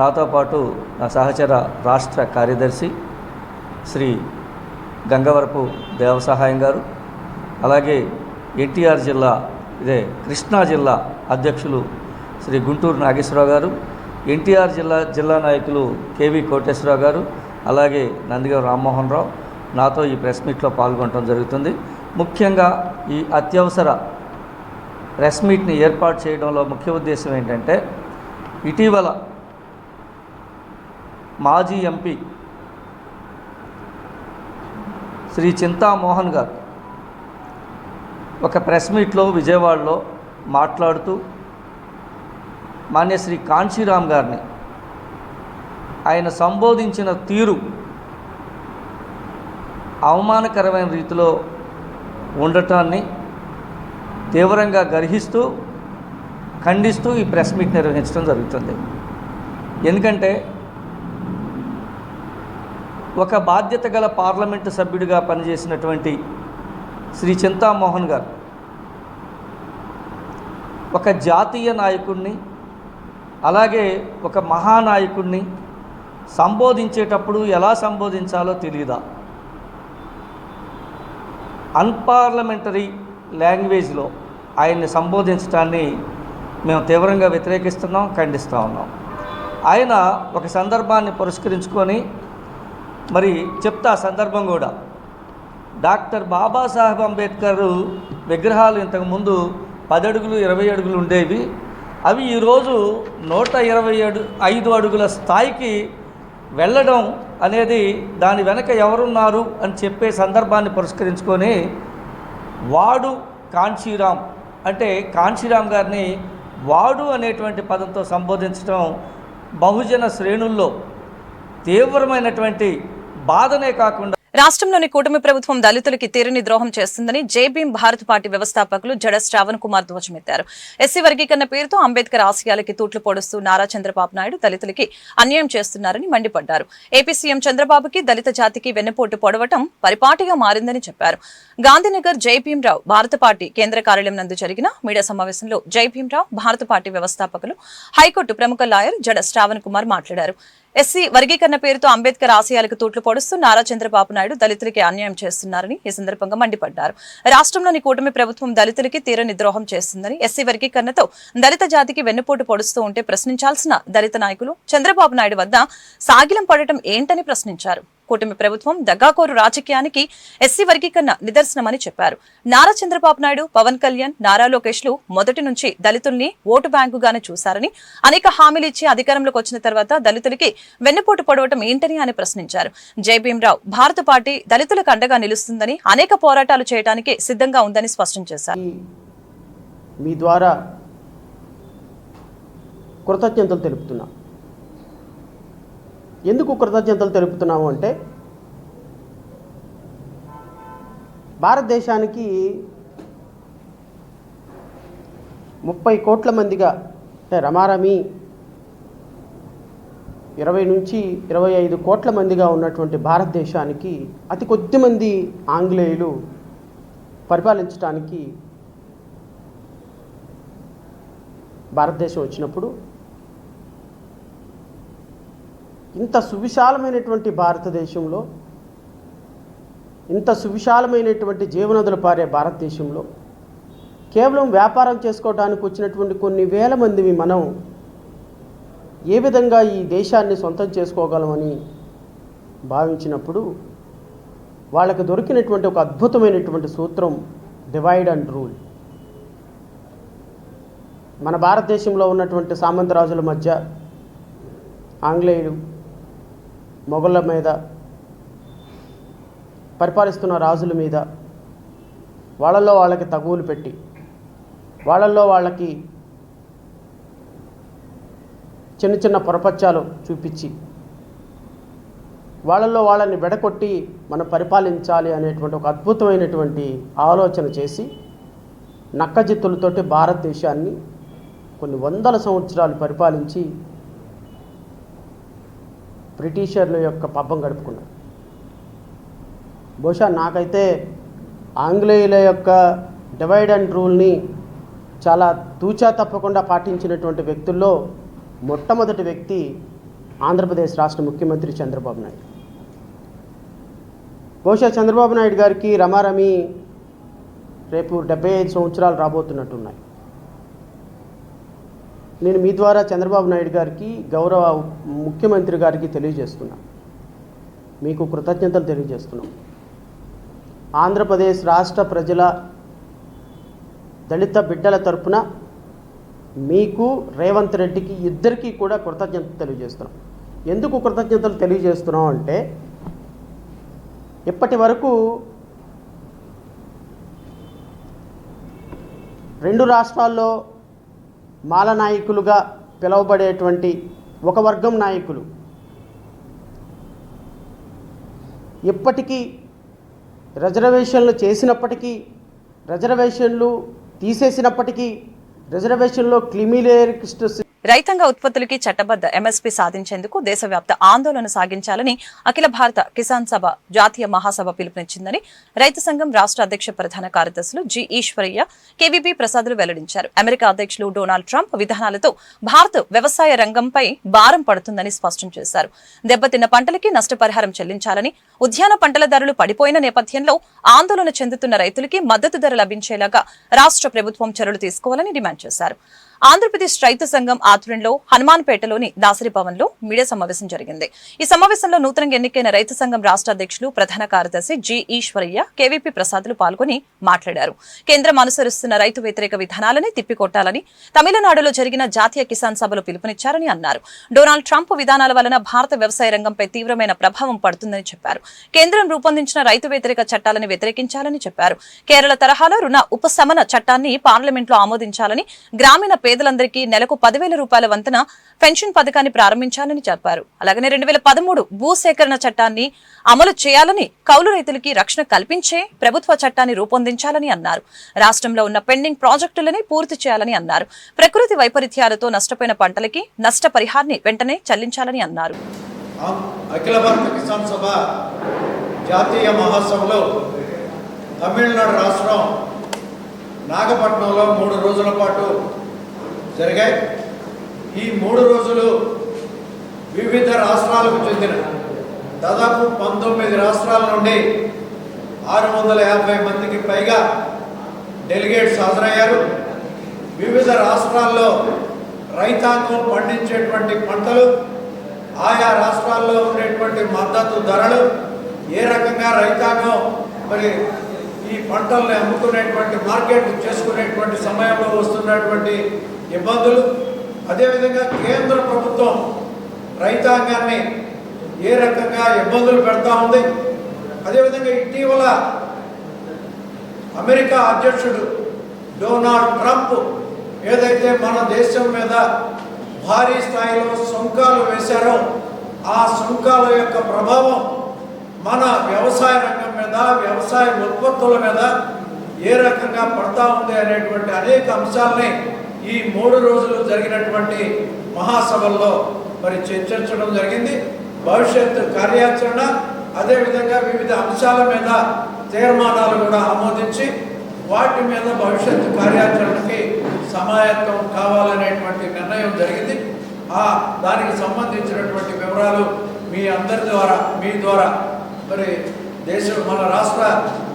నాతో పాటు నా సహచర రాష్ట్ర కార్యదర్శి శ్రీ గంగవరపు దేవసహాయం గారు, అలాగే ఎన్టీఆర్ జిల్లా కృష్ణా జిల్లా అధ్యక్షులు శ్రీ గుంటూరు నాగేశ్వరరావు గారు, ఎన్టీఆర్ జిల్లా నాయకులు కేవీ కోటేశ్వరరావు గారు, అలాగే నందిగం రామ్మోహన్ రావు నాతో ఈ ప్రెస్ మీట్లో పాల్గొనడం జరుగుతుంది. ముఖ్యంగా ఈ అత్యవసర ప్రెస్ మీట్ని ఏర్పాటు చేయడంలో ముఖ్య ఉద్దేశం ఏంటంటే, ఇటీవల మాజీ ఎంపీ శ్రీ చింతామోహన్ గారు ఒక ప్రెస్ మీట్లో విజయవాడలో మాట్లాడుతూ మాన్యశ్రీ కాన్షీరామ్ గారిని ఆయన సంబోధించిన తీరు అవమానకరమైన రీతిలో ఉండటాన్ని తీవ్రంగా గర్హిస్తూ ఖండిస్తూ ఈ ప్రెస్ మీట్ నిర్వహించడం జరుగుతుంది. ఎందుకంటే ఒక బాధ్యత గల పార్లమెంటు సభ్యుడిగా పనిచేసినటువంటి శ్రీ చింతామోహన్ గారు ఒక జాతీయ నాయకుడిని, అలాగే ఒక మహానాయకుడిని సంబోధించేటప్పుడు ఎలా సంబోధించాలో తెలియదా? అన్పార్లమెంటరీ లాంగ్వేజ్లో ఆయన్ని సంబోధించడాన్ని మేము తీవ్రంగా వ్యతిరేకిస్తున్నాం, ఖండిస్తూ ఉన్నాం. ఆయన ఒక సందర్భాన్ని పురస్కరించుకొని మరి చెప్తా సందర్భం కూడా, డాక్టర్ బాబాసాహెబ్ అంబేద్కర్ విగ్రహాలు ఇంతకుముందు 10 అడుగులు 20 అడుగులు ఉండేవి. అవి ఈరోజు 125 అడుగుల స్థాయికి వెళ్ళడం అనేది దాని వెనక ఎవరున్నారు అని చెప్పే సందర్భాన్ని పురస్కరించుకొని వాడు కాంచీరామ్ అంటే కాంచీరామ్ గారిని వాడు అనేటువంటి పదంతో సంబోధించడం బహుజన శ్రేణుల్లో తీవ్రమైనటువంటి బాధనే కాకుండా రాష్ట్రంలోని కూటమి ప్రభుత్వం దళితులకి తీరని ద్రోహం చేస్తుందని జేబీఎం భారత్ పార్టీ వ్యవస్థాపకులు జడ శ్రావణ్ కుమార్ ధ్వజమెత్తారు. ఎస్సీ వర్గీకరణ పేరుతో అంబేద్కర్ ఆశయాలకి తూట్లు పొడుస్తూ నారా చంద్రబాబు నాయుడు దళితులకి అన్యాయం చేస్తున్నారని మండిపడ్డారు. ఏపీ సీఎం చంద్రబాబుకి దళిత జాతికి వెన్నుపోటు పొడవటం పరిపాటిగా మారిందని చెప్పారు. గాంధీనగర్ జైభీం రావు భారత పార్టీ కేంద్ర కార్యాలయం నందు జరిగిన మీడియా సమావేశంలో జైభీం రావు భారత పార్టీ వ్యవస్థాపకులు హైకోర్టు ప్రముఖ లాయర్ జడ శ్రావణ్ కుమార్ మాట్లాడారు. ఎస్సీ వర్గీకరణ పేరుతో అంబేద్కర్ ఆశయాలకు తూట్లు పొడుస్తూ నారా చంద్రబాబు నాయుడు దళితులకి అన్యాయం చేస్తున్నారని ఈ సందర్భంగా మండిపడ్డారు. రాష్ట్రంలోని కూటమి ప్రభుత్వం దళితులకి తీరని ద్రోహం చేస్తుందని, ఎస్సీ వర్గీకరణతో దళిత జాతికి వెన్నుపోటు పొడుస్తూ ఉంటే ప్రశ్నించాల్సిన దళిత నాయకులు చంద్రబాబు నాయుడు వద్ద సాగిలం పడటం ఏంటని ప్రశ్నించారు. కూటమి ప్రభుత్వం దగాకోరు రాజకీయానికి ఎస్సీ వర్గీకరణ నిదర్శనమని చెప్పారు. నారా చంద్రబాబు నాయుడు, పవన్ కళ్యాణ్, నారా లోకేష్లు మొదటి నుంచి దళితుల్ని ఓటు బ్యాంకుగానే చూశారని, అనేక హామీలు ఇచ్చి అధికారంలోకి వచ్చిన తర్వాత దళితులకి వెన్నుపోటు పొడవటం ఏంటని ఆయన ప్రశ్నించారు. జైభీం రావు భారత పార్టీ దళితులకు అండగా నిలుస్తుందని, అనేక పోరాటాలు చేయడానికి సిద్ధంగా ఉందని స్పష్టం చేశారు. మీ ద్వారా కృతజ్ఞతలు తెలుపుతున్నాం. ఎందుకు కృతజ్ఞతలు తెలుపుతున్నాము అంటే, భారతదేశానికి 30 కోట్ల మందిగా అంటే రమారమి 20 నుంచి 25 కోట్ల మందిగా ఉన్నటువంటి భారతదేశానికి అతి కొద్ది మంది ఆంగ్లేయులు పరిపాలించడానికి భారతదేశం వచ్చినప్పుడు ఇంత సువిశాలమైనటువంటి భారతదేశంలో, ఇంత సువిశాలమైనటువంటి జీవనదులు పారే భారతదేశంలో కేవలం వ్యాపారం చేసుకోవడానికి వచ్చినటువంటి కొన్ని వేల మందిని మనం ఏ విధంగా ఈ దేశాన్ని సొంతం చేసుకోగలమని భావించినప్పుడు వాళ్ళకి దొరికినటువంటి ఒక అద్భుతమైనటువంటి సూత్రం డివైడ్ అండ్ రూల్. మన భారతదేశంలో ఉన్నటువంటి సామంతరాజుల మధ్య ఆంగ్లేయులు మొఘళ్ళ మీద, పరిపాలిస్తున్న రాజుల మీద వాళ్ళల్లో వాళ్ళకి తగువులు పెట్టి, వాళ్ళల్లో వాళ్ళకి చిన్న చిన్న పొరపచ్చాలు చూపించి, వాళ్ళల్లో వాళ్ళని వెడకొట్టి మనం పరిపాలించాలి అనేటువంటి ఒక అద్భుతమైనటువంటి ఆలోచన చేసి నక్కజిత్తులతోటి భారతదేశాన్ని కొన్ని వందల సంవత్సరాలు పరిపాలించి బ్రిటిషర్ల యొక్క పబ్బం గడుపుకున్నారు. బహుశా నాకైతే ఆంగ్లేయుల యొక్క డివైడ్ అండ్ రూల్ని చాలా తూచా తప్పకుండా పాటించినటువంటి వ్యక్తుల్లో మొట్టమొదటి వ్యక్తి ఆంధ్రప్రదేశ్ రాష్ట్ర ముఖ్యమంత్రి చంద్రబాబు నాయుడు. బహుశా చంద్రబాబు నాయుడు గారికి రమారమి రేపు 75 సంవత్సరాలు రాబోతున్నట్టున్నాయి. నేను మీ ద్వారా చంద్రబాబు నాయుడు గారికి, గౌరవ ముఖ్యమంత్రి గారికి తెలియజేస్తున్నాను, మీకు కృతజ్ఞతలు తెలియజేస్తున్నాం. ఆంధ్రప్రదేశ్ రాష్ట్ర ప్రజల దళిత బిడ్డల తరపున మీకు, రేవంత్ రెడ్డికి ఇద్దరికీ కూడా కృతజ్ఞతలు తెలియజేస్తున్నాం. ఎందుకు కృతజ్ఞతలు తెలియజేస్తున్నాం అంటే, ఇప్పటి వరకు 2 రాష్ట్రాల్లో మాల నాయకులుగా పిలువబడేటువంటి ఒక వర్గం నాయకులు ఇప్పటికీ రిజర్వేషన్లు చేసినప్పటికీ, రిజర్వేషన్లు తీసేసినప్పటికీ, రిజర్వేషన్లో క్రిమిలేయరిస్ట్ రైతాంగ ఉత్పత్తులకి చట్టబద్ద ఎంఎస్పీ సాధించేందుకు దేశవ్యాప్త ఆందోళన సాగించాలని అఖిల భారత కిసాన్ సభ జాతీయ మహాసభ పిలుపునిచ్చిందని రైతు సంఘం రాష్ట్ర అధ్యక్ష ప్రధాన కార్యదర్శులు జి ఈశ్వరయ్య, కేవీపీ ప్రసాదులు వెల్లడించారు. అమెరికా అధ్యక్షులు డొనాల్డ్ ట్రంప్ విధానాలతో భారత్ వ్యవసాయ రంగంపై భారం పడుతుందని స్పష్టం చేశారు. దెబ్బతిన్న పంటలకి నష్టపరిహారం చెల్లించాలని, ఉద్యాన పంటల ధరలు పడిపోయిన నేపథ్యంలో ఆందోళన చెందుతున్న రైతులకి మద్దతు ధర లభించేలాగా రాష్ట్ర ప్రభుత్వం చర్యలు తీసుకోవాలని డిమాండ్ చేశారు. ఆంధ్రప్రదేశ్ రైతు సంఘం ఆధ్వర్యంలో హనుమాన్పేటలోని దాసరి భవన్లో మీడియా సమావేశం జరిగింది. ఈ సమావేశంలో నూతనంగా ఎన్నికైన రైతు సంఘం రాష్ట్ర అధ్యక్షులు ప్రధాన కార్యదర్శి జి ఈశ్వరయ్య, కేవీపీ ప్రసాద్లు పాల్గొని మాట్లాడారు. కేంద్రం అనుసరిస్తున్న రైతు వ్యతిరేక విధానాలని తిప్పికొట్టాలని తమిళనాడులో జరిగిన జాతీయ కిసాన్ సభలో పిలుపునిచ్చారని అన్నారు. డొనాల్డ్ ట్రంప్ విధానాల వలన భారత వ్యవసాయ రంగంపై తీవ్రమైన ప్రభావం పడుతుందని చెప్పారు. కేంద్రం రూపొందించిన రైతు వ్యతిరేక చట్టాలను వ్యతిరేకించాలని చెప్పారు. కేరళ తరహాలో రుణ ఉపశమన చట్టాన్ని పార్లమెంట్లో ఆమోదించాలని, గ్రామీణ పేదలందరికీ నెలకు 10,000 రూపాయల వంతెన పెన్షన్ పథకాన్ని ప్రారంభించాలని చెప్పారు. అలాగనే 2013 భూసేకరణ చట్టాన్ని అమలు చేయాలని, కౌలు రైతులకి రక్షణ కల్పించే ప్రభుత్వ చట్టాన్ని రూపొందించాలని అన్నారు. రాష్ట్రంలో ఉన్న పెండింగ్ ప్రాజెక్టులని పూర్తి చేయాలని అన్నారు. ప్రకృతి వైపరీత్యాలతో నష్టపోయిన పంటలకి నష్టపరిహారాన్ని వెంటనే చెల్లించాలని అన్నారు. అఖిల భారత కిసాన్ సభ జాతీయ మహాసభలో తమిళనాడు రాష్ట్రం నాగపట్నంలో 3 రోజుల పాటు జరిగాయి. ఈ 3 రోజులు వివిధ రాష్ట్రాలకు చెందిన దాదాపు 19 రాష్ట్రాల నుండి 650 మందికి పైగా డెలిగేట్స్ హాజరయ్యారు. వివిధ రాష్ట్రాల్లో రైతాంగం పండించేటువంటి పంటలు, ఆయా రాష్ట్రాల్లో ఉండేటువంటి మద్దతు ధరలు, ఏ రకంగా రైతాంగం మరి ఈ పంటల్ని అమ్ముకునేటువంటి మార్కెట్ చేసుకునేటువంటి సమయంలో వస్తున్నటువంటి ఇబ్బందులు, అదేవిధంగా కేంద్ర ప్రభుత్వం రైతాంగాన్ని ఏ రకంగా ఇబ్బందులు పెడతా ఉంది, అదేవిధంగా ఇటీవల అమెరికా అధ్యక్షుడు డొనాల్డ్ ట్రంప్ ఏదైతే మన దేశం మీద భారీ స్థాయిలో సుంకాలు వేశారో ఆ సుంకాల యొక్క ప్రభావం మన వ్యవసాయ రంగం మీద, వ్యవసాయ ఉత్పత్తుల మీద ఏ రకంగా పడతా ఉంది అనేటువంటి అనేక అంశాలని ఈ 3 రోజులు జరిగినటువంటి మహాసభల్లో మరి చర్చించడం జరిగింది. భవిష్యత్తు కార్యాచరణ, అదేవిధంగా వివిధ అంశాల మీద తీర్మానాలు కూడా ఆమోదించి వాటి మీద భవిష్యత్తు కార్యాచరణకి సమాయత్తం కావాలనేటువంటి నిర్ణయం జరిగింది. దానికి సంబంధించినటువంటి వివరాలు మీ అందరి ద్వారా, మీ ద్వారా మరి మన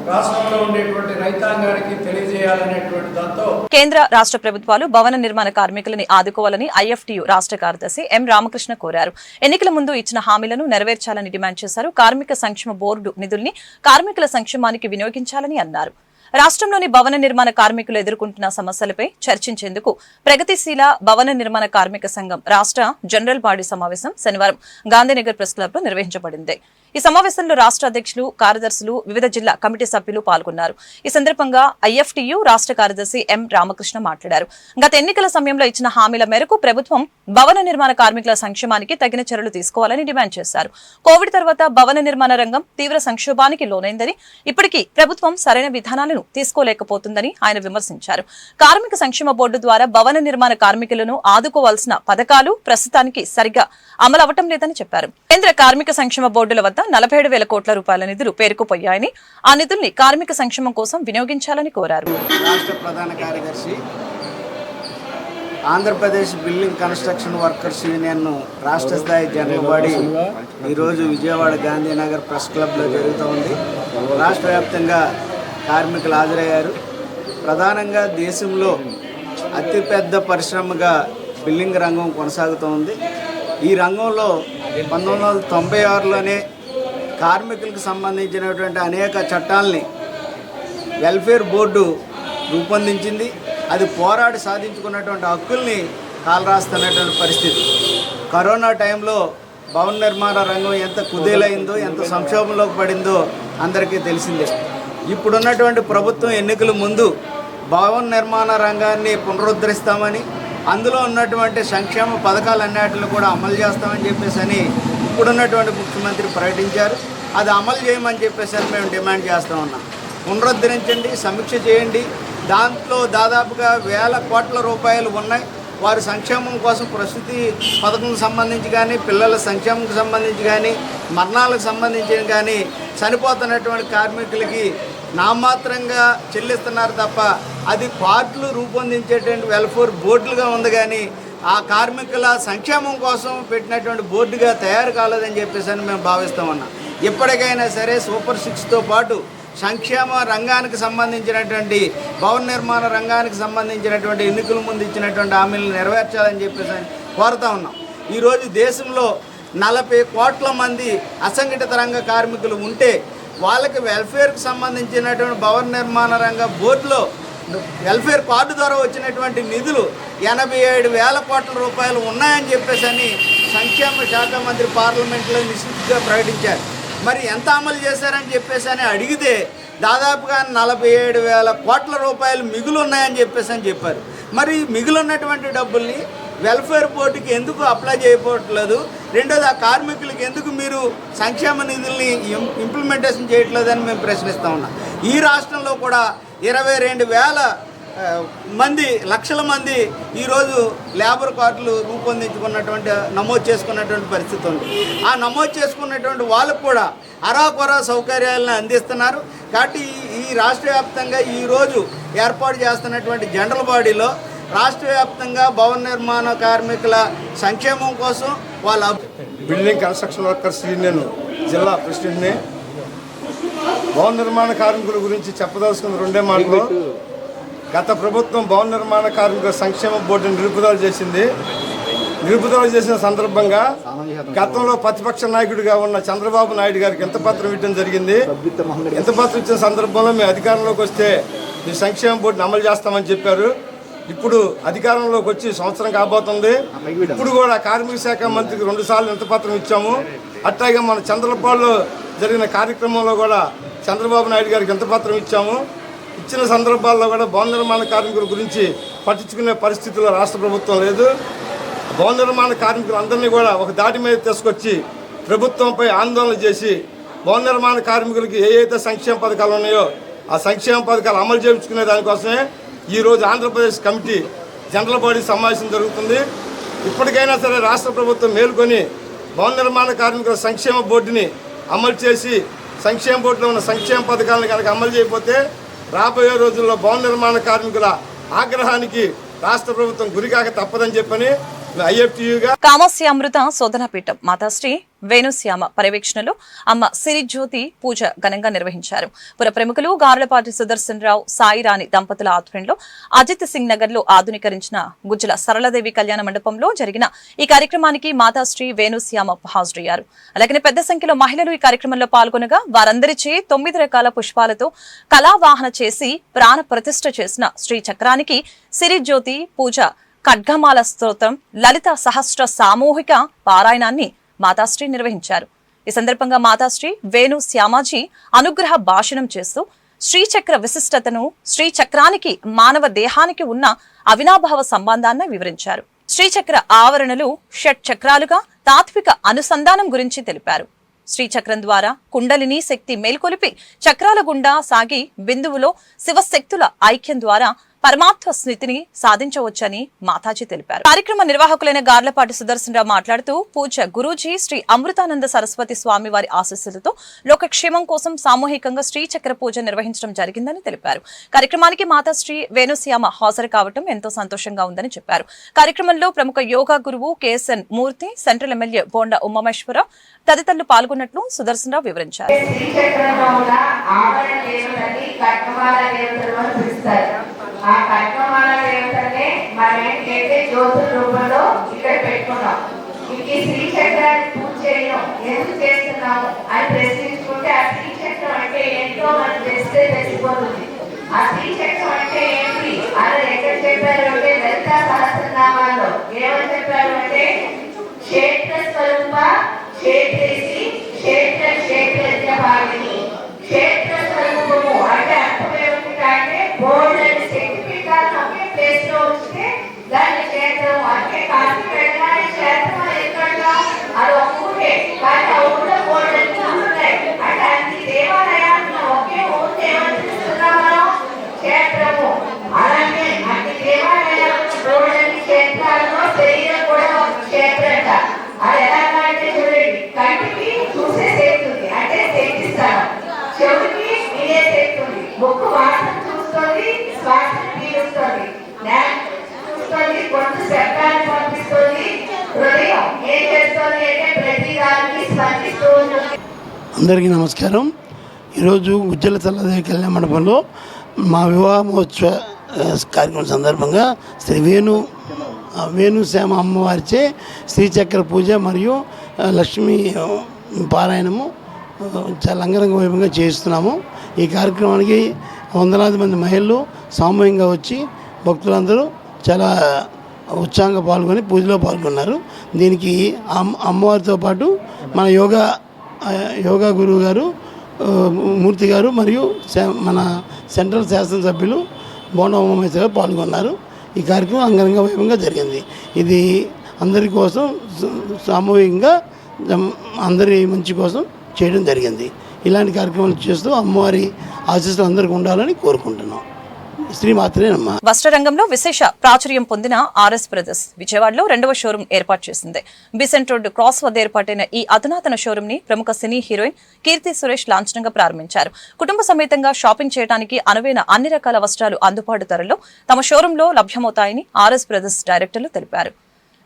రాష్ట్రంలో ఉండేటువంటి రైతాంగానికి తెలియజేయాలనేటువంటి దాంతో కేంద్ర రాష్ట్ర ప్రభుత్వాలు భవన నిర్మాణ కార్మికులని ఆదుకోవాలని ఐఎఫ్టియు రాష్ట్ర కార్యదర్శి ఎం రామకృష్ణ కోరారు. ఎన్నికల ముందు ఇచ్చిన హామీలను నెరవేర్చాలని డిమాండ్ చేశారు. కార్మిక సంక్షేమ బోర్డు నిధుల్ని కార్మికుల సంక్షేమానికి వినియోగించాలని అన్నారు. రాష్ట్రంలోని భవన నిర్మాణ కార్మికులు ఎదుర్కొంటున్న సమస్యలపై చర్చించేందుకు ప్రగతిశీల భవన నిర్మాణ కార్మిక సంఘం రాష్ట్ర జనరల్ బాడీ సమావేశం శనివారం గాంధీనగర్ ప్రెస్ క్లబ్ లో నిర్వహించబడింది. ఈ సమావేశంలో రాష్ట్ర అధ్యక్షులు, కార్యదర్శులు, వివిధ జిల్లా కమిటీ సభ్యులు పాల్గొన్నారు. ఈ సందర్భంగా ఐఎఫ్టియు రాష్ట్ర కార్యదర్శి ఎం రామకృష్ణ మాట్లాడారు. గత ఎన్నికల సమయంలో ఇచ్చిన హామీల మేరకు ప్రభుత్వం భవన నిర్మాణ కార్మికుల సంక్షేమానికి తగిన చర్యలు తీసుకోవాలని డిమాండ్ చేశారు. కోవిడ్ తర్వాత భవన నిర్మాణ రంగం తీవ్ర సంక్షోభానికి లోనైందని, ఇప్పటికీ ప్రభుత్వం సరైన విధానాలను తీసుకోలేకపోతుందని ఆయన విమర్శించారు. కార్మిక సంక్షేమ బోర్డు ద్వారా భవన నిర్మాణ కార్మికులను ఆదుకోవాల్సిన పథకాలు ప్రస్తుతానికి సరిగా అమలవటం లేదని చెప్పారు. కేంద్ర కార్మిక సంక్షేమ బోర్డుల వద్ద 47,000 కోట్ల రూపాయల నిధులు పేరుకుపోయాయని, ఆ నిధుల్ని కార్మిక సంక్షేమం కోసం వినియోగించాలని కోరారు. రాష్ట్ర ప్రధాన కార్యదర్శి Andhra Pradesh building construction workers union రాష్ట్ర స్థాయి జనరల్ బాడీ ఈరోజు విజయవాడ గాంధీనగర్ ప్రెస్ క్లబ్లో జరుగుతూ ఉంది. రాష్ట్ర వ్యాప్తంగా కార్మికులు హాజరయ్యారు. ప్రధానంగా దేశంలో అతిపెద్ద పరిశ్రమగా బిల్డింగ్ రంగం కొనసాగుతూ ఉంది. ఈ రంగంలో 1996లోనే కార్మికులకు సంబంధించినటువంటి అనేక చట్టాలని వెల్ఫేర్ బోర్డు రూపొందించింది. అది పోరాడి సాధించుకున్నటువంటి హక్కుల్ని కాలరాస్తున్నటువంటి పరిస్థితి. కరోనా టైంలో భవన నిర్మాణ రంగం ఎంత కుదేలైందో, ఎంత సంక్షోభంలోకి పడిందో అందరికీ తెలిసిందే. ఇప్పుడున్నటువంటి ప్రభుత్వం ఎన్నికల ముందు భవన నిర్మాణ రంగాన్ని పునరుద్ధరిస్తామని, అందులో ఉన్నటువంటి సంక్షేమ పథకాలన్నిటిని కూడా అమలు చేస్తామని చెప్పేసి ఇప్పుడున్నటువంటి ముఖ్యమంత్రి ప్రకటించారు. అది అమలు చేయమని చెప్పేసి మేము డిమాండ్ చేస్తూ ఉన్నాం. పునరుద్ధరించండి, సమీక్ష చేయండి. దాంట్లో దాదాపుగా 1,000 కోట్ల రూపాయలు ఉన్నాయి. వారి సంక్షేమం కోసం ప్రస్తుతి పథకం సంబంధించి కానీ, పిల్లల సంక్షేమంకి సంబంధించి కానీ, మరణాలకు సంబంధించి కానీ చనిపోతున్నటువంటి కార్మికులకి నామాత్రంగా చెల్లిస్తున్నారు తప్ప అది కోర్టులు రూపొందించేటువంటి వెల్ఫేర్ బోర్డులుగా ఉంది. కానీ ఆ కార్మికుల సంక్షేమం కోసం పెట్టినటువంటి బోర్డుగా తయారు కాలేదని చెప్పేసి మేము భావిస్తూ ఉన్నాం. ఇప్పటికైనా సరే సూపర్ 6తో పాటు సంక్షేమ రంగానికి సంబంధించినటువంటి భవన నిర్మాణ రంగానికి సంబంధించినటువంటి ఎన్నికల ముందు ఇచ్చినటువంటి హామీలను నెరవేర్చాలని చెప్పేసి కోరుతా ఉన్నాం. ఈరోజు దేశంలో 40 కోట్ల మంది అసంఘటిత రంగ కార్మికులు ఉంటే వాళ్ళకి వెల్ఫేర్కి సంబంధించినటువంటి భవన నిర్మాణ రంగ బోర్డులో వెల్ఫేర్ కార్డు ద్వారా వచ్చినటువంటి నిధులు 87,000 కోట్ల రూపాయలు ఉన్నాయని చెప్పేసి సంక్షేమ శాఖ మంత్రి పార్లమెంట్లో నిశ్చితంగా ప్రకటించారు. మరి ఎంత అమలు చేశారని చెప్పేసి అడిగితే దాదాపుగా 47,000 కోట్ల రూపాయలు మిగులు ఉన్నాయని చెప్పేసి చెప్పారు. మరి మిగులున్నటువంటి డబ్బుల్ని వెల్ఫేర్ బోర్డుకి ఎందుకు అప్లై చేయకపోవట్లేదు? రెండోది, ఆ కార్మికులకి ఎందుకు మీరు సంక్షేమ నిధుల్ని ఇంప్లిమెంటేషన్ చేయట్లేదని మేము ప్రశ్నిస్తూ ఉన్నాం. ఈ రాష్ట్రంలో కూడా 22,000 లక్షల మంది ఈరోజు లేబర్ కార్డులు రూపొందించుకున్నటువంటి నమోదు చేసుకున్నటువంటి పరిస్థితి ఉంది. ఆ నమోదు చేసుకున్నటువంటి వాళ్ళకు కూడా అరాకొరా సౌకర్యాలను అందిస్తున్నారు. కాబట్టి ఈ రాష్ట్ర వ్యాప్తంగా ఈరోజు ఏర్పాటు చేస్తున్నటువంటి జనరల్ బాడీలో రాష్ట్ర వ్యాప్తంగా భవన నిర్మాణ కార్మికుల సంక్షేమం కోసం వాళ్ళ బిల్డింగ్ కన్స్ట్రక్షన్ వర్కర్స్ యూనియన్ జిల్లా ప్రెసిడెంట్ని. భవన నిర్మాణ కార్మికుల గురించి చెప్పదలుచుకున్న 2 మాటలు. గత ప్రభుత్వం భవన నిర్మాణ కార్మికుల సంక్షేమ బోర్డుని నిలుపుదల చేసింది. నిలుపుదల చేసిన సందర్భంగా గతంలో ప్రతిపక్ష నాయకుడిగా ఉన్న చంద్రబాబు నాయుడు గారికి ఎంతపత్రం ఇవ్వడం జరిగింది. ఎంతపత్రం ఇచ్చిన సందర్భంలో మేము అధికారంలోకి వస్తే ఈ సంక్షేమ బోర్డుని అమలు చేస్తామని చెప్పారు. ఇప్పుడు అధికారంలోకి వచ్చి సంవత్సరం కాబోతుంది. ఇప్పుడు కూడా కార్మిక శాఖ మంత్రికి 2 సార్లు ఎంతపత్రం ఇచ్చాము. అట్లాగే మన చంద్రపాడులో జరిగిన కార్యక్రమంలో కూడా చంద్రబాబు నాయుడు గారికి ఎంతపత్రం ఇచ్చాము. ఇచ్చిన సందర్భాల్లో కూడా భవన నిర్మాణ కార్మికుల గురించి పట్టించుకునే పరిస్థితుల్లో రాష్ట్ర ప్రభుత్వం లేదు. భవన నిర్మాణ కార్మికులందరినీ కూడా ఒక దాటి మీద తీసుకొచ్చి ప్రభుత్వంపై ఆందోళన చేసి భవన నిర్మాణ కార్మికులకి ఏవైతే సంక్షేమ పథకాలు ఉన్నాయో ఆ సంక్షేమ పథకాలు అమలు చేయించుకునే దానికోసమే ఈరోజు ఆంధ్రప్రదేశ్ కమిటీ జనరల్ బాడీ సమావేశం జరుగుతుంది. ఇప్పటికైనా సరే రాష్ట్ర ప్రభుత్వం మేల్కొని భవన నిర్మాణ కార్మికుల సంక్షేమ బోర్డుని అమలు చేసి సంక్షేమ బోర్డులో ఉన్న సంక్షేమ పథకాలను కనుక అమలు చేయకపోతే రాబోయే రోజుల్లో భవన నిర్మాణ కార్మికుల ఆగ్రహానికి రాష్ట్ర ప్రభుత్వం గురికాక తప్పదని చెప్పని ఐఎఫ్టీయూగా కామస్యామృత శోధనపీఠం మాతాశ్రీ వేణుశ్యామ పర్యవేక్షణలో అమ్మ సిరిజ్యోతి పూజ ఘనంగా నిర్వహించారు. పుర ప్రముఖులు గార్లపాటి సుదర్శన్ రావు, సాయిరాణి దంపతుల ఆధ్వర్యంలో అజిత్ సింగ్ నగర్ లో ఆధునీకరించిన గుజ్జల సరళదేవి కళ్యాణ మండపంలో జరిగిన ఈ కార్యక్రమానికి మాతాశ్రీ వేణుశ్యామ హాజరయ్యారు. అలాగే పెద్ద సంఖ్యలో మహిళలు ఈ కార్యక్రమంలో పాల్గొనగా వారందరిచే 9 రకాల పుష్పాలతో కళావాహన చేసి ప్రాణ ప్రతిష్ఠ చేసిన శ్రీ చక్రానికి సిరిజ్యోతి పూజ, ఖడ్గమాల స్తోత్రం, లలిత సహస్ర సామూహిక పారాయణాన్ని మాతాశ్రీ నిర్వహించారు. ఈ సందర్భంగా మాతాశ్రీ వేణు శ్యామాజీ అనుగ్రహ భాషణం చేస్తూ శ్రీచక్ర విశిష్టతను, శ్రీచక్రానికి మానవ దేహానికి ఉన్న అవినాభావ సంబంధాన్ని వివరించారు. శ్రీచక్ర ఆవరణలు షట్ చక్రాలుగా తాత్విక అనుసంధానం గురించి తెలిపారు. శ్రీచక్రం ద్వారా కుండలిని శక్తి మేల్కొలిపి చక్రాల గుండా సాగి బిందువులో శివశక్తుల ఐక్యం ద్వారా పరమాత్మ స్థితిని సాధించవచ్చని మాతాజీ తెలిపారు. కార్యక్రమ నిర్వాహకులైన గార్లపాటి సుదర్శన్ రావు మాట్లాడుతూ పూజ గురూజీ శ్రీ అమృతానంద సరస్వతి స్వామి వారి ఆశీస్సులతో లోకక్షేమం కోసం సామూహికంగా శ్రీచక్ర పూజ నిర్వహించడం జరిగిందని తెలిపారు. కార్యక్రమానికి మాతాశ్రీ వేణుశ్యామ హాజరు కావడం ఎంతో సంతోషంగా ఉందని చెప్పారు. కార్యక్రమంలో ప్రముఖ యోగా గురువు కేఎస్ఎన్ మూర్తి, సెంట్రల్ ఎమ్మెల్యే బోండా ఉమామేశ్వరరావు తదితరులు పాల్గొన్నట్లు సుదర్శన్ రావు వివరించారు. ఆ కట్నమాల దేవతనే మనం ఏంటంటే జ్యోతుల రూపంలో ఇక్కడ పెట్టుకున్నాం. ఈ శ్రీచక్రాన్ని పూజ చేయడం ఎందుకు చేస్తున్నాము అని ప్రశ్నించుకుంటే ఆ శ్రీచక్రం అంటే ఎంతో మనం చేస్తే తెలిసిపోతుంది. ఆ శ్రీచక్రం అంటే ఏంటి అని ఎక్కడ చెప్పారు అంటే లలిత సహస్రనామాల్లో ఏమని చెప్పారు అంటే క్షేత్ర స్వరూప క్షేత్రేసి క్షేత్ర క్షేత్ర భావిని. క్షేత్ర స్వరూపము అంటే అర్థం ఏమిటంటే బోర్డర్ శక్తిపీఠాలను ఒకే ప్లేస్ లో ఉంచితే దాన్ని క్షేత్రం అంటే కాశీ వెళ్ళగానే క్షేత్రం ఎక్కడ అది ఒక ఊరే కానీ ఆ ఊళ్ళో బోర్డర్ ఉన్నాయి. అంటే అన్ని దేవాలయాలను ఒకే ఊరు ఏమనిపిస్తున్నాం మనం క్షేత్రము. అలాగే అన్ని దేవాలయాలను బోర్డర్ క్షేత్రాలలో శరీరం కూడా ఒక క్షేత్రంట. అది ఎలాగంటే చూడండి, కంటికి చూసే శక్తి ఉంది అంటే శక్తిస్తాను, చెవుకి వినే శక్తి ఉంది, ముక్కు వాసన చూస్తుంది, శ్వాస పీలుస్తుంది, చూస్తుంది, కొంత శబ్దాన్ని పంపిస్తుంది, హృదయం ఏం చేస్తుంది అంటే ప్రతి దానికి స్పందిస్తూ ఉంటుంది. అందరికీ నమస్కారం. ఈరోజు గుజ్జల చల్లదేవి కళ్యాణ మండపంలో మా వివాహ మహోత్సవ కార్యక్రమం సందర్భంగా శ్రీ వేణుశ్యామ అమ్మవారిచే శ్రీచక్ర పూజ మరియు లక్ష్మీ పారాయణము చాలా అంగరంగ వైభవంగా చేస్తున్నాము. ఈ కార్యక్రమానికి వందలాది మంది మహిళలు సామూహికంగా వచ్చి భక్తులందరూ చాలా ఉత్సాహంగా పాల్గొని పూజలో పాల్గొన్నారు. దీనికి అమ్మవారితో పాటు మన యోగా గురువు గారు మూర్తి గారు మరియు మన సెంట్రల్ శాసనసభ్యులు బోండా ఉమామహేశ్వర గారు పాల్గొన్నారు. ఈ కార్యక్రమం అంగరంగ వైభవంగా జరిగింది. ఇది అందరి కోసం సామూహికంగా అందరి మంచి కోసం చేయడం జరిగింది. ఇలాంటి కార్యక్రమాలు చేస్తూ అమ్మవారి ఆశీస్సులు అందరికీ ఉండాలని కోరుకుంటున్నాం. శ్రీమాత్రే నమః. వస్త్ర రంగంలో విశేష ప్రాచుర్యం పొందిన ఆర్ఎస్ బ్రదర్స్ విజయవాడలో 2వ షోరూం ఏర్పాటు చేసింది. బిసెంట్ రోడ్ క్రాస్ వద్ద ఏర్పాటైన ఈ అధునాతన షోరూం ని ప్రముఖ సినీ హీరోయిన్ కీర్తి సురేష్ లాంఛనంగా ప్రారంభించారు. కుటుంబ సమేతంగా షాపింగ్ చేయడానికి అనువైన అన్ని రకాల వస్త్రాలు అందుబాటు ధరల్లో తమ షోరూంలో లభ్యమవుతాయని ఆర్ఎస్ బ్రదర్స్ డైరెక్టర్లు తెలిపారు.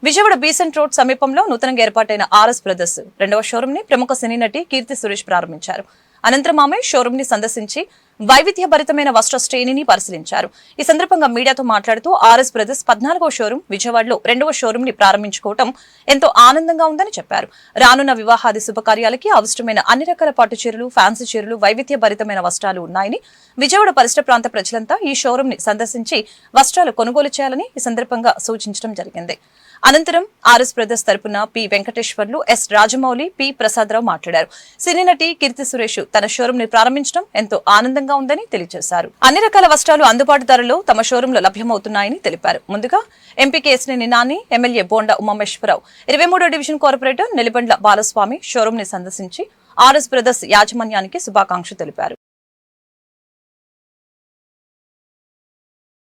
విజయవాడ బీసెంట్ రోడ్ సమీపంలో నూతనంగా ఏర్పాటైన ఆర్ఎస్ బ్రదర్స్ 2వ షోరూం ని ప్రముఖ సినీ నటి కీర్తి సురేష్ ప్రారంభించారు. అనంతరం ఆమె షోరూం ని సందర్శించి వైవిధ్యభరితమైన వస్త్ర శ్రేణిని పరిశీలించారు. ఈ సందర్భంగా మీడియాతో మాట్లాడుతూ ఆర్ఎస్ బ్రదర్స్ 14వ షోరూం విజయవాడలో 2వ షోరూం ని ప్రారంభించుకోవడం ఎంతో ఆనందంగా ఉందని చెప్పారు. రానున్న వివాహాది శుభకార్యాలకి అవసరమైన అన్ని రకాల పట్టు చీరలు, ఫ్యాన్సీ చీరలు, వైవిధ్యభరితమైన వస్త్రాలు ఉన్నాయని, విజయవాడ పరిసర ప్రాంత ప్రజలంతా ఈ షోరూం ని సందర్శించి వస్త్రాలు కొనుగోలు చేయాలని ఈ సందర్భంగా సూచించడం జరిగింది. అనంతరం ఆర్ఎస్ బ్రదర్స్ తరపున P Venkateswarlu, S Rajamouli, P Prasadarao మాట్లాడారు. సినీ నటి కీర్తి సురేష్ తన షోరూం ని ప్రారంభించడం ఎంతో ఆనందంగా ఉందని తెలియజేశారు. అన్ని రకాల వస్త్రాలు అందుబాటు ధరలో తమ షోరూంలో లభ్యమవుతున్నాయని తెలిపారు. ముందుగా ఎంపీ కేశినేని నాని, ఎమ్మెల్యే బోండా ఉమామహేశ్వరరావు, 23వ division corporator Nelibandla Balaswamy showroom ని సందర్శించి ఆర్ఎస్ బ్రదర్స్ యాజమాన్యానికి శుభాకాంక్షలు తెలిపారు.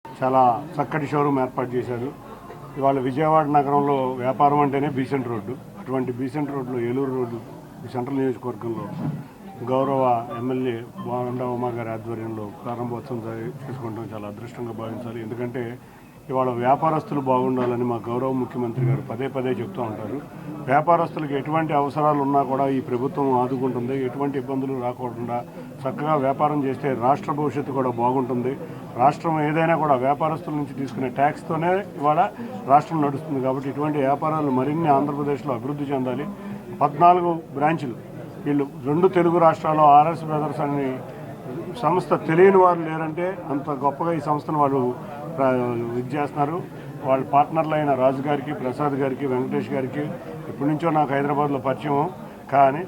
చాలా చక్కటి షోరూమ్ ఏర్పాటు చేశారు. ఇవాళ విజయవాడ నగరంలో వ్యాపారం అంటేనే బీసెంట్ రోడ్డు. అటువంటి బీసెంట్ రోడ్లో ఏలూరు రోడ్డు సెంట్రల్ నియోజకవర్గంలో గౌరవ ఎమ్మెల్యే బోండా ఉమా గారి ఆధ్వర్యంలో ప్రారంభోత్సవం చేసుకోవడం చాలా అదృష్టంగా భావించాలి. ఎందుకంటే ఇవాళ వ్యాపారస్తులు బాగుండాలని మా గౌరవ ముఖ్యమంత్రి గారు పదే పదే చెప్తూ ఉంటారు. వ్యాపారస్తులకు ఎటువంటి అవసరాలు ఉన్నా కూడా ఈ ప్రభుత్వం ఆదుకుంటుంది. ఎటువంటి ఇబ్బందులు రాకుండా చక్కగా వ్యాపారం చేస్తే రాష్ట్ర భవిష్యత్తు కూడా బాగుంటుంది. రాష్ట్రం ఏదైనా కూడా వ్యాపారస్తుల నుంచి తీసుకునే ట్యాక్స్తోనే ఇవాళ రాష్ట్రం నడుస్తుంది. కాబట్టి ఇటువంటి వ్యాపారాలు మరిన్ని ఆంధ్రప్రదేశ్లో అభివృద్ధి చెందాలి. 14 బ్రాంచులు వీళ్ళు 2 తెలుగు రాష్ట్రాల్లో ఆర్ఎస్ బ్రదర్స్ అనే సంస్థ తెలియని వారు లేరంటే అంత గొప్పగా ఈ సంస్థను వాళ్ళు ఇది చేస్తున్నారు. వాళ్ళ పార్ట్నర్లు అయిన రాజు గారికి, ప్రసాద్ గారికి, వెంకటేష్ గారికి ఇప్పటి నుంచో నాకు హైదరాబాద్లో పరిచయం. కానీ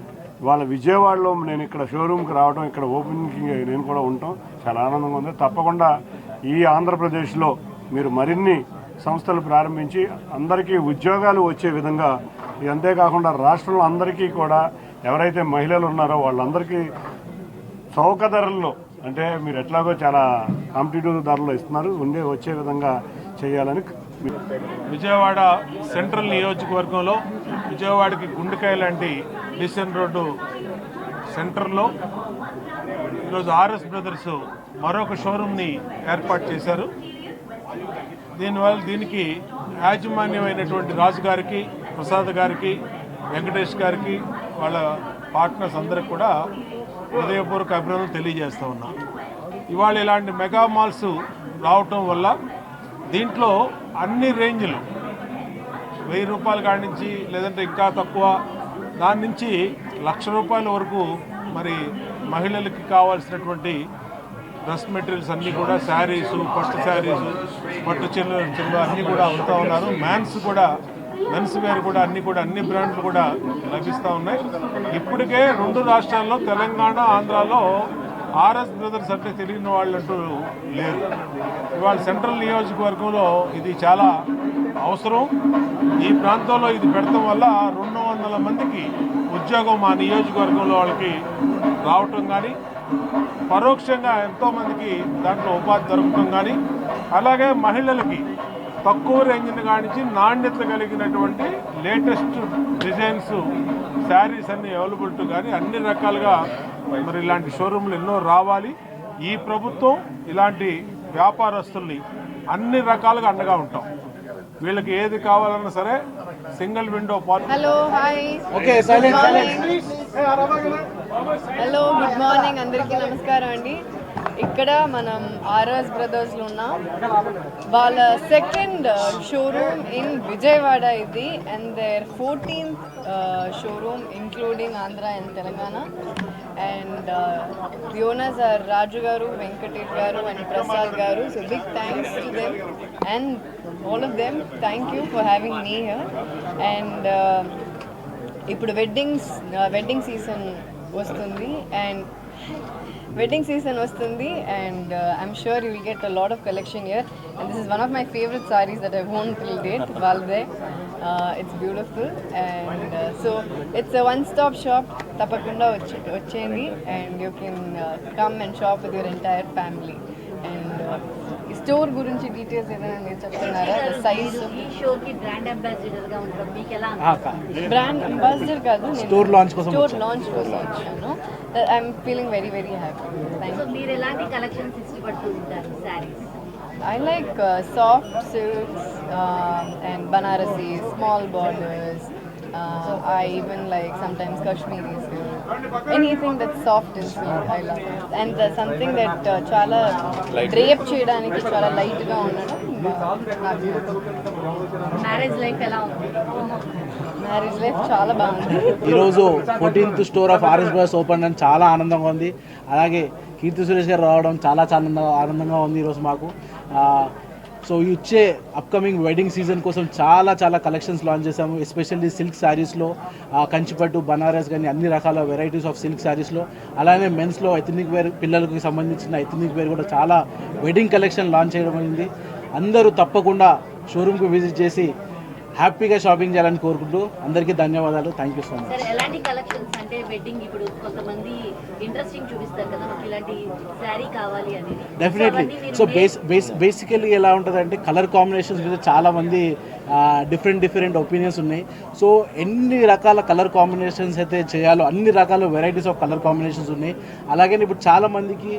వాళ్ళ విజయవాడలో నేను ఇక్కడ షోరూమ్కి రావడం, ఇక్కడ ఓపెనింగ్కి నేను కూడా ఉండటం చాలా ఆనందంగా ఉంది. తప్పకుండా ఈ ఆంధ్రప్రదేశ్లో మీరు మరిన్ని సంస్థలు ప్రారంభించి అందరికీ ఉద్యోగాలు వచ్చే విధంగా, అంతేకాకుండా రాష్ట్రంలో అందరికీ కూడా ఎవరైతే మహిళలు ఉన్నారో వాళ్ళందరికీ చౌక ధరల్లో, అంటే మీరు ఎట్లాగో చాలా కాంపిటేటివ్ ధరలో ఇస్తున్నారు, వచ్చే విధంగా చేయాలని. విజయవాడ సెంట్రల్ నియోజకవర్గంలో విజయవాడకి గుండెకాయ లాంటి బీసెంట్ రోడ్డు సెంటర్లో ఈరోజు ఆర్ఎస్ బ్రదర్స్ మరొక షోరూమ్ని ఏర్పాటు చేశారు. దీనికి యాజమాన్యమైనటువంటి రాజు గారికి, ప్రసాద్ గారికి, వెంకటేష్ గారికి, వాళ్ళ పార్ట్నర్స్ అందరికి కూడా హృదయపూర్వక అభినందనలు తెలియజేస్తూ ఉన్నాం. ఇవాళ ఇలాంటి మెగా మాల్స్ రావటం వల్ల దీంట్లో అన్ని రేంజ్లు 1000 రూపాయల కాడి నుంచి లేదంటే ఇంకా తక్కువ దాని నుంచి ₹1,00,000 వరకు మరి మహిళలకి కావాల్సినటువంటి డ్రెస్ మెటీరియల్స్ అన్నీ కూడా శారీసు, పట్టు శారీసు, పట్టు చీరలు అన్నీ కూడా అమ్ముతూ ఉన్నారు. మెన్స్ వేర్ కూడా అన్ని బ్రాండ్లు కూడా లభిస్తూ ఉన్నాయి. ఇప్పటికే 2 రాష్ట్రాల్లో తెలంగాణ, ఆంధ్రాలో ఆర్ఎస్ బ్రదర్స్ అంటే తెలియని వాళ్ళంటూ లేరు. ఇవాళ సెంట్రల్ నియోజకవర్గంలో ఇది చాలా అవసరం. ఈ ప్రాంతంలో ఇది పెడతాం వల్ల 200 మందికి ఉద్యోగం మా నియోజకవర్గంలో వాళ్ళకి రావటం కానీ, పరోక్షంగా ఎంతోమందికి దాంట్లో ఉపాధి దొరకటం కానీ, అలాగే మహిళలకి తక్కువ రేంజ్ని కానించి నాణ్యత కలిగినటువంటి లేటెస్ట్ డిజైన్స్ శారీస్ అన్ని అవైలబిలిటీ కానీ అన్ని రకాలుగా మరి ఇలాంటి షోరూమ్లు ఎన్నో రావాలి. ఈ ప్రభుత్వం ఇలాంటి వ్యాపారస్తుల్ని అన్ని రకాలుగా అండగా ఉంటాం. వీళ్ళకి ఏది కావాలన్నా సరే single window hello hi okay hello, good morning అందరికీ నమస్కారం అండి. ఇక్కడ మనం ఆర్ఎస్ బ్రదర్స్లో ఉన్నాం. వాళ్ళ సెకండ్ షోరూమ్ ఇన్ విజయవాడ ఇది, and there 14th showroom including Andhra and Telangana. And the owners are Raju garu, Venkatesh garu and Prasad garu. So big thanks to them and all of them. Thank you for having me here. And ఇప్పుడు wedding season వస్తుంది and I'm sure you will get a lot of collection here, and this is one of my favorite sarees that I've worn till date. Valde, it's beautiful, and so it's a one-stop shop. Tapakunda vachchendi and you can come and shop with your entire family. And store గురించి details ఏదైనా మీరు చెప్తున్నారా? Size ఈ షోకి brand ambassador గా ఉంటాం. మీకు ఎలా బ్రాండ్ అంబాసిడర్ కాదు, స్టోర్ లాంచ్ కోసం వచ్చాను. I'm feeling very very happy. So మీరు ఎలాంటి కలెక్షన్స్ ఇష్టపడుతూ ఉంటారు? Saris I like soft silks and Banarasi, small borders. I even like sometimes Kashmiri silk. Anything that's soft and sweet, I love it. And something that chala drape cheyadaniki chala light ga undadam naaku. Marriage life ఎలా ఉంది? Marriage life చాలా బాగుంది. ఈరోజు 14th store of RS brothers open అని చాలా ఆనందంగా ఉంది. అలాగే కీర్తి సురేష్ గారు రావడం చాలా ఆనందంగా ఉంది ఈరోజు మాకు. సో ఇచ్చే అప్కమింగ్ వెడ్డింగ్ సీజన్ కోసం చాలా కలెక్షన్స్ లాంచ్ చేసాము. ఎస్పెషల్లీ సిల్క్ శారీస్లో కంచిపట్టు, బనారస్ కానీ అన్ని రకాల వెరైటీస్ ఆఫ్ సిల్క్ శారీస్లో, అలానే మెన్స్లో ఎథనిక్ వేర్, పిల్లలకు సంబంధించిన ఎథనిక్ వేర్ కూడా చాలా వెడ్డింగ్ కలెక్షన్ లాంచ్ చేయడం అయింది. అందరూ తప్పకుండా షోరూమ్కి విజిట్ చేసి హ్యాపీగా షాపింగ్ చేయాలని కోరుకుంటూ అందరికీ ధన్యవాదాలు. Thank you so much. Sir, ఎలాంటి కలెక్షన్స్ అంటే వెడ్డింగ్ ఇప్పుడు కొంతమంది ఇంట్రెస్టింగ్ చూపిస్తారు కదా, మాకు ఇలాంటి శారీ కావాలి అని. డెఫినెట్లీ. సో బేసికలీ ఎలా ఉంటుందంటే కలర్ కాంబినేషన్స్ మీద చాలామంది డిఫరెంట్ ఒపీనియన్స్ ఉన్నాయి. సో ఎన్ని రకాల కలర్ కాంబినేషన్స్ అయితే చేయాలో అన్ని రకాల వెరైటీస్ ఆఫ్ కలర్ కాంబినేషన్స్ ఉన్నాయి. అలాగే ఇప్పుడు చాలామందికి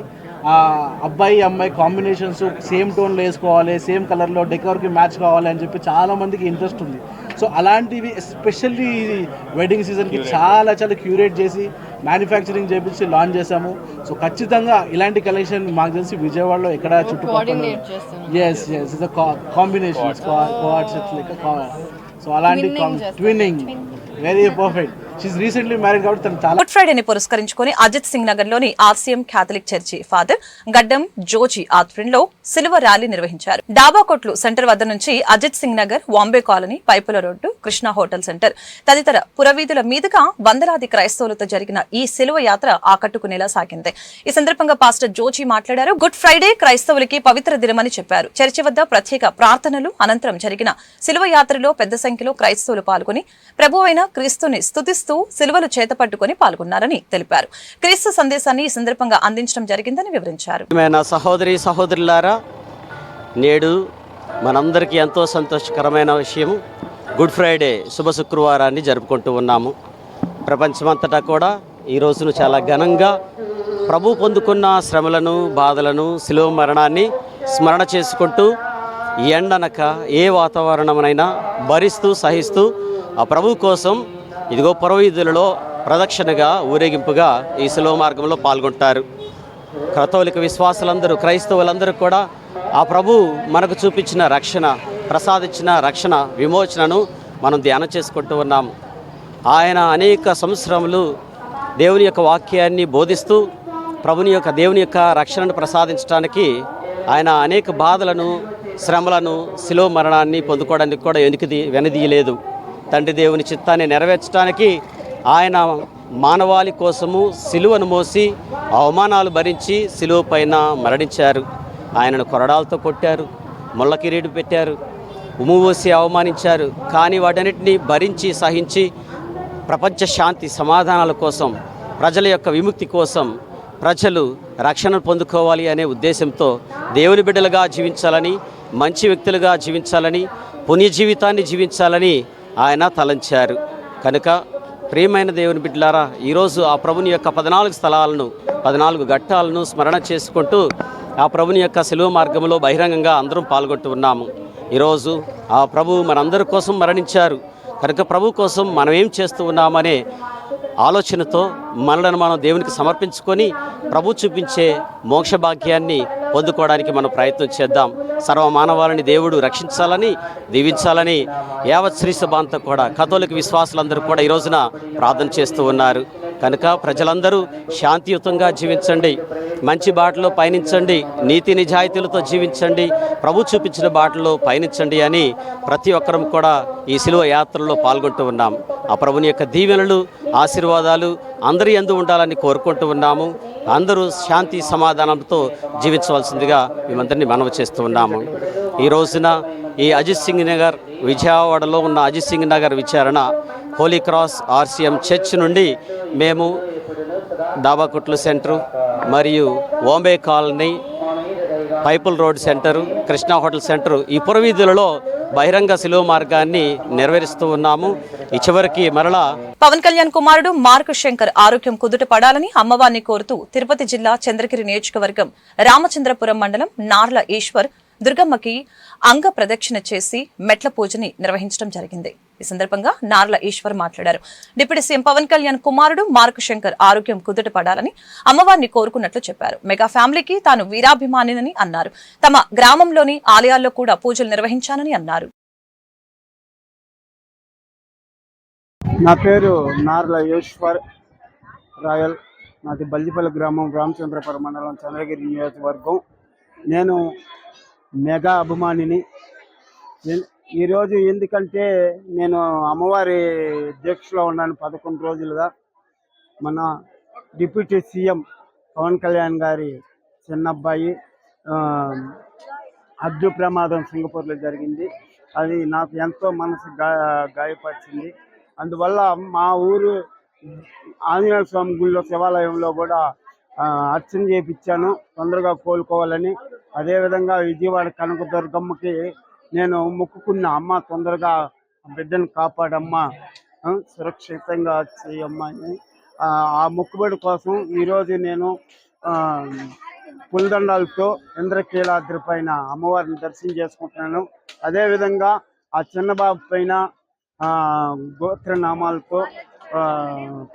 అబ్బాయి అమ్మాయి కాంబినేషన్స్ సేమ్ టోన్లో వేసుకోవాలి, సేమ్ కలర్లో డెకోర్కి మ్యాచ్ కావాలి అని చెప్పి చాలామందికి ఇంట్రెస్ట్ ఉంది. సో అలాంటివి ఎస్పెషల్లీ వెడ్డింగ్ సీజన్కి చాలా క్యూరేట్ చేసి మ్యానుఫ్యాక్చరింగ్ చేపించి లాంచ్ చేశాము. సో ఖచ్చితంగా ఇలాంటి కలెక్షన్ మాకు తెలిసి విజయవాడలో ఎక్కడ చుట్టుపక్కల ఇట్స్ కాంబినేషన్స్ సో అలాంటి twinning very perfect. She is recently married కాబట్టి తను చాలా. గుడ్ ఫ్రైడేని పురస్కరించుకుని అజిత్ సింగ్ నగర్ లోని ఆర్సీఎం క్యాథలిక్ చర్చి ఫాదర్ గడ్డం జోజీ ఆధ్వర్యంలో సిలువ ర్యాలీ నిర్వహించారు. డాబా కొట్లు సెంటర్ వద్ద నుంచి అజిత్ సింగ్ నగర్, వాంబే కాలనీ, పైపుల రోడ్డు, కృష్ణా హోటల్ సెంటర్ తదితర పురవీధుల మీదుగా వందలాది క్రైస్తవులతో జరిగిన ఈ సిలువ యాత్ర ఆకట్టుకునేలా సాగింది. ఈ సందర్భంగా పాస్టర్ జోజీ మాట్లాడారు. గుడ్ ఫ్రైడే క్రైస్తవులకి పవిత్ర దినమని చెప్పారు. చర్చి వద్ద ప్రత్యేక ప్రార్థనలు అనంతరం జరిగిన సిలువ యాత్రలో పెద్ద సంఖ్యలో క్రైస్తవులు పాల్గొని ప్రభువైన క్రీస్తుని స్తుతిస్తూ సిలువలు చేతపట్టుకుని పాల్గొన్నారని తెలిపారు. క్రీస్తు సందేశాన్ని ఈ సందర్భంగా అందించడం జరిగిందని వివరించారు. సహోదరి సహోదరులారా, నేడు మనందరికీ ఎంతో సంతోషకరమైన విషయం, గుడ్ ఫ్రైడే శుభ శుక్రవారాన్ని జరుపుకుంటూ ఉన్నాము. ప్రపంచమంతటా కూడా ఈ రోజును చాలా ఘనంగా ప్రభు పొందుకున్న శ్రమలను, బాధలను, శిలువ మరణాన్ని స్మరణ చేసుకుంటూ ఎండనక ఏ వాతావరణమైనా భరిస్తూ సహిస్తూ ఆ ప్రభు కోసం ఇదిగో పురవీధులలో ప్రదక్షిణగా ఊరేగింపుగా ఈ శిలువ మార్గంలో పాల్గొంటారు. కథోలిక విశ్వాసులందరూ, క్రైస్తవులందరూ కూడా ఆ ప్రభు మనకు చూపించిన రక్షణ, ప్రసాదించిన రక్షణ, విమోచనను మనం ధ్యానం చేసుకుంటూ ఉన్నాము. ఆయన అనేక సంవత్సరములు దేవుని యొక్క వాక్యాన్ని బోధిస్తూ దేవుని యొక్క రక్షణను ప్రసాదించడానికి ఆయన అనేక బాధలను, శ్రమలను, శిలువ మరణాన్ని పొందుకోవడానికి కూడా వెనదీయలేదు. తండ్రి దేవుని చిత్తాన్ని నెరవేర్చడానికి ఆయన మానవాళి కోసము సిలువను మోసి అవమానాలు భరించి సిలువ పైన మరణించారు. ఆయనను కొరడాలతో కొట్టారు, ముళ్ళ కిరీటు పెట్టారు, ఉమ్ము పోసి అవమానించారు. కానీ వాటన్నిటిని భరించి సహించి ప్రపంచ శాంతి సమాధానాల కోసం, ప్రజల యొక్క విముక్తి కోసం, ప్రజలు రక్షణ పొందుకోవాలి అనే ఉద్దేశంతో దేవుని బిడ్డలుగా జీవించాలని, మంచి వ్యక్తులుగా జీవించాలని, పుణ్య జీవితాన్ని జీవించాలని ఆయన తలంచారు. కనుక ప్రియమైన దేవుని బిడ్డలారా, ఈరోజు ఆ ప్రభుని యొక్క 14 స్థలాలను, 14 ఘట్టాలను స్మరణ చేసుకుంటూ ఆ ప్రభుని యొక్క శిలువ మార్గంలో బహిరంగంగా అందరం పాల్గొంటూ ఉన్నాము. ఈరోజు ఆ ప్రభు మనందరి కోసం మరణించారు కనుక ప్రభు కోసం మనం ఏం చేస్తూ ఉన్నామనే ఆలోచనతో మనలను మనం దేవునికి సమర్పించుకొని ప్రభు చూపించే మోక్ష భాగ్యాన్ని పొందుకోవడానికి మనం ప్రయత్నం చేద్దాం. సర్వమానవాళిని దేవుడు రక్షించాలని, దీవించాలని యావత్ శ్రీ సభ అంతా కూడా కథోలిక విశ్వాసులందరూ కూడా ఈ రోజున ప్రార్థన చేస్తూ ఉన్నారు. కనుక ప్రజలందరూ శాంతియుతంగా జీవించండి, మంచి బాటలో పయనించండి, నీతి నిజాయితీలతో జీవించండి, ప్రభు చూపించిన బాటలో పయనించండి అని ప్రతి ఒక్కరం కూడా ఈ శిలువ యాత్రలో పాల్గొంటూ ఉన్నాం. ఆ ప్రభుని యొక్క దీవెనలు, ఆశీర్వాదాలు అందరి యందు ఉండాలని కోరుకుంటూ ఉన్నాము. అందరూ శాంతి సమాధానంతో జీవించవలసిందిగా మేమందరినీ మనవి చేస్తూ ఉన్నాము. ఈ రోజున ఈ అజిత్ సింగ్ నగర్, విజయవాడలో ఉన్న అజిత్ సింగ్ నగర్ విచారణ హోలీ క్రాస్ RCM చర్చ్ నుండి మేము దాబాకుట్లు సెంటరు మరియు ఓంబే కాలనీ, పైపుల్ road centre, Krishna hotel centre ఈ పురవీధులలో బహిరంగ శిలువ మార్గాన్ని నెరవేరుస్తూ ఉన్నాము. ఈ చివరికి మరలా పవన్ కళ్యాణ్ కుమారుడు మార్క్ శంకర్ ఆరోగ్యం కుదుట పడాలని అమ్మవారిని కోరుతూ తిరుపతి జిల్లా చంద్రగిరి నియోజకవర్గం రామచంద్రపురం మండలం నార్ల ఈశ్వర్ దుర్గమ్మకి అంగ ప్రదక్షిణ చేసి మెట్ల పూజని నిర్వహించడం జరిగింది. ఈ సందర్భంగా నార్ల ఈశ్వర్ మాట్లాడారు. డిప్యూటీ సీఎం పవన్ కళ్యాణ్ కుమారుడు మార్క్ శంకర్ ఆరోగ్యం కుదుట పడాలని అమ్మవారిని కోరుకున్నట్లు చెప్పారు. మెగా ఫ్యామిలీకి తాను వీరాభిమానినని అన్నారు. తమ గ్రామంలోని ఆలయాల్లో కూడా పూజలు నిర్వహించానని అన్నారు. నా పేరు నార్ల ఈశ్వర్ రాయల్. నాది బల్లిపల్లి గ్రామం, రామచంద్రపురం మండలం, చంద్రగిరి నియోజకవర్గం. నేను మెగా అభిమానిని. ఈరోజు ఎందుకంటే నేను అమ్మవారి దీక్షలో ఉన్నాను 11 రోజులుగా. మన డిప్యూటీ సీఎం పవన్ కళ్యాణ్ గారి చిన్నబ్బాయి అగ్ని ప్రమాదం సింగపూర్లో జరిగింది. అది నాకు ఎంతో మనసు గాయపరిచింది. అందువల్ల మా ఊరు ఆంజనేయ స్వామి గుళ్ళో శివాలయంలో కూడా అర్చన చేయించాను తొందరగా కోలుకోవాలని. అదేవిధంగా విజయవాడ కనకదుర్గమ్మకి నేను మొక్కుకున్న, అమ్మ తొందరగా బిడ్డను కాపాడమ్మా, సురక్షితంగా చేయమ్మా అని. ఆ మొక్కుబడి కోసం ఈరోజు నేను పులిదండాలతో ఇంద్రకీలాద్రి పైన అమ్మవారిని దర్శనం చేసుకుంటున్నాను. అదేవిధంగా ఆ చిన్నబాబు పైన గోత్రనామాలతో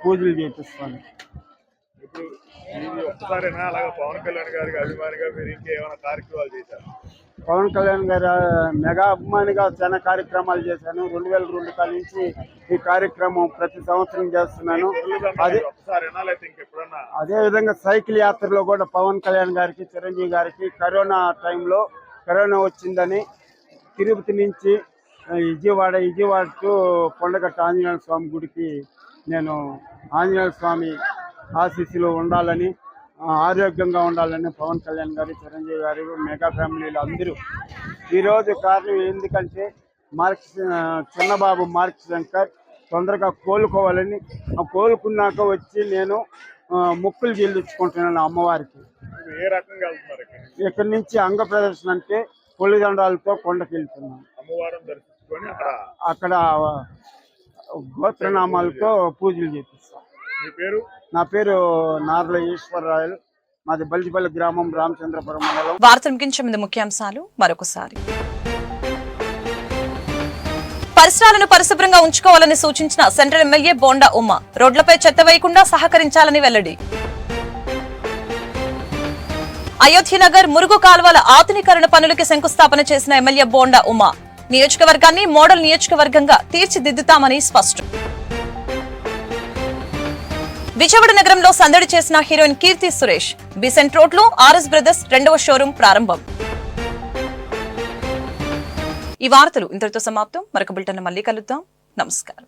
పూజలు చేపిస్తాను. పవన్ కళ్యాణ్ గారు మెగా అభిమానిగా చాలా కార్యక్రమాలు చేశాను. 2002 కాల నుంచి ఈ కార్యక్రమం ప్రతి సంవత్సరం చేస్తున్నాను. అదేవిధంగా సైకిల్ యాత్రలో కూడా పవన్ కళ్యాణ్ గారికి, చిరంజీవి గారికి కరోనా టైంలో కరోనా వచ్చిందని తిరుపతి నుంచి విజయవాడ టు కొండగట్ట ఆంజనేయ స్వామి గుడికి నేను ఆంజనేయ స్వామి ఆశీస్సులో ఉండాలని, ఆరోగ్యంగా ఉండాలని పవన్ కళ్యాణ్ గారు, చిరంజీవి గారు, మెగా ఫ్యామిలీలు అందరూ. ఈరోజు కారణం ఎందుకంటే చిన్నబాబు మార్క్ శంకర్ తొందరగా కోలుకోవాలని, కోలుకున్నాక వచ్చి నేను మొక్కులు చెల్లించుకుంటున్నాను అమ్మవారికి. ఏ రకంగా వెళ్తున్నారు ఇక్కడి నుంచి అంగ ప్రదర్శన అంటే పొలిదండాలతో కొండకి వెళ్తున్నాను. అమ్మవారిని దర్శించుకొని అక్కడ గోత్రనామాలతో పూజలు చేపిస్తాం. మీ పేరు? నా పేరు నార్ల ఈశ్వర్ రాయల్. మాది బల్లిపల్లి గ్రామం, రామచంద్రపురం మండలం. వార్తలు ముగించే ముందు ముఖ్యాంశాలు మరొకసారి. పరిసరాలను పరిశుభ్రంగా ఉంచుకోవాలని సూచించిన సెంట్రల్ ఎమ్మెల్యే బోండా ఉమ్మ. రోడ్లపై చెత్త వేయకుండా సహకరించాలని వెల్లడి. అయోధ్యనగర్ మురుగు కాల్వల ఆధునీకరణ పనులకి శంకుస్థాపన చేసిన ఎమ్మెల్యే బోండా ఉమ్మ. నియోజకవర్గాన్ని మోడల్ నియోజకవర్గంగా తీర్చిదిద్దుతామని స్పష్టం. విజయవాడ నగరంలో సందడి చేసిన హీరోయిన్ కీర్తి సురేష్. బీసెంట్ రోడ్లో RS బ్రదర్స్ 2వ షోరూం ప్రారంభం. ఈ వార్తలు ఇంతటితో సమాప్తం. మరొక బులెటిన్ మళ్ళీ కలుద్దాం. నమస్కారం.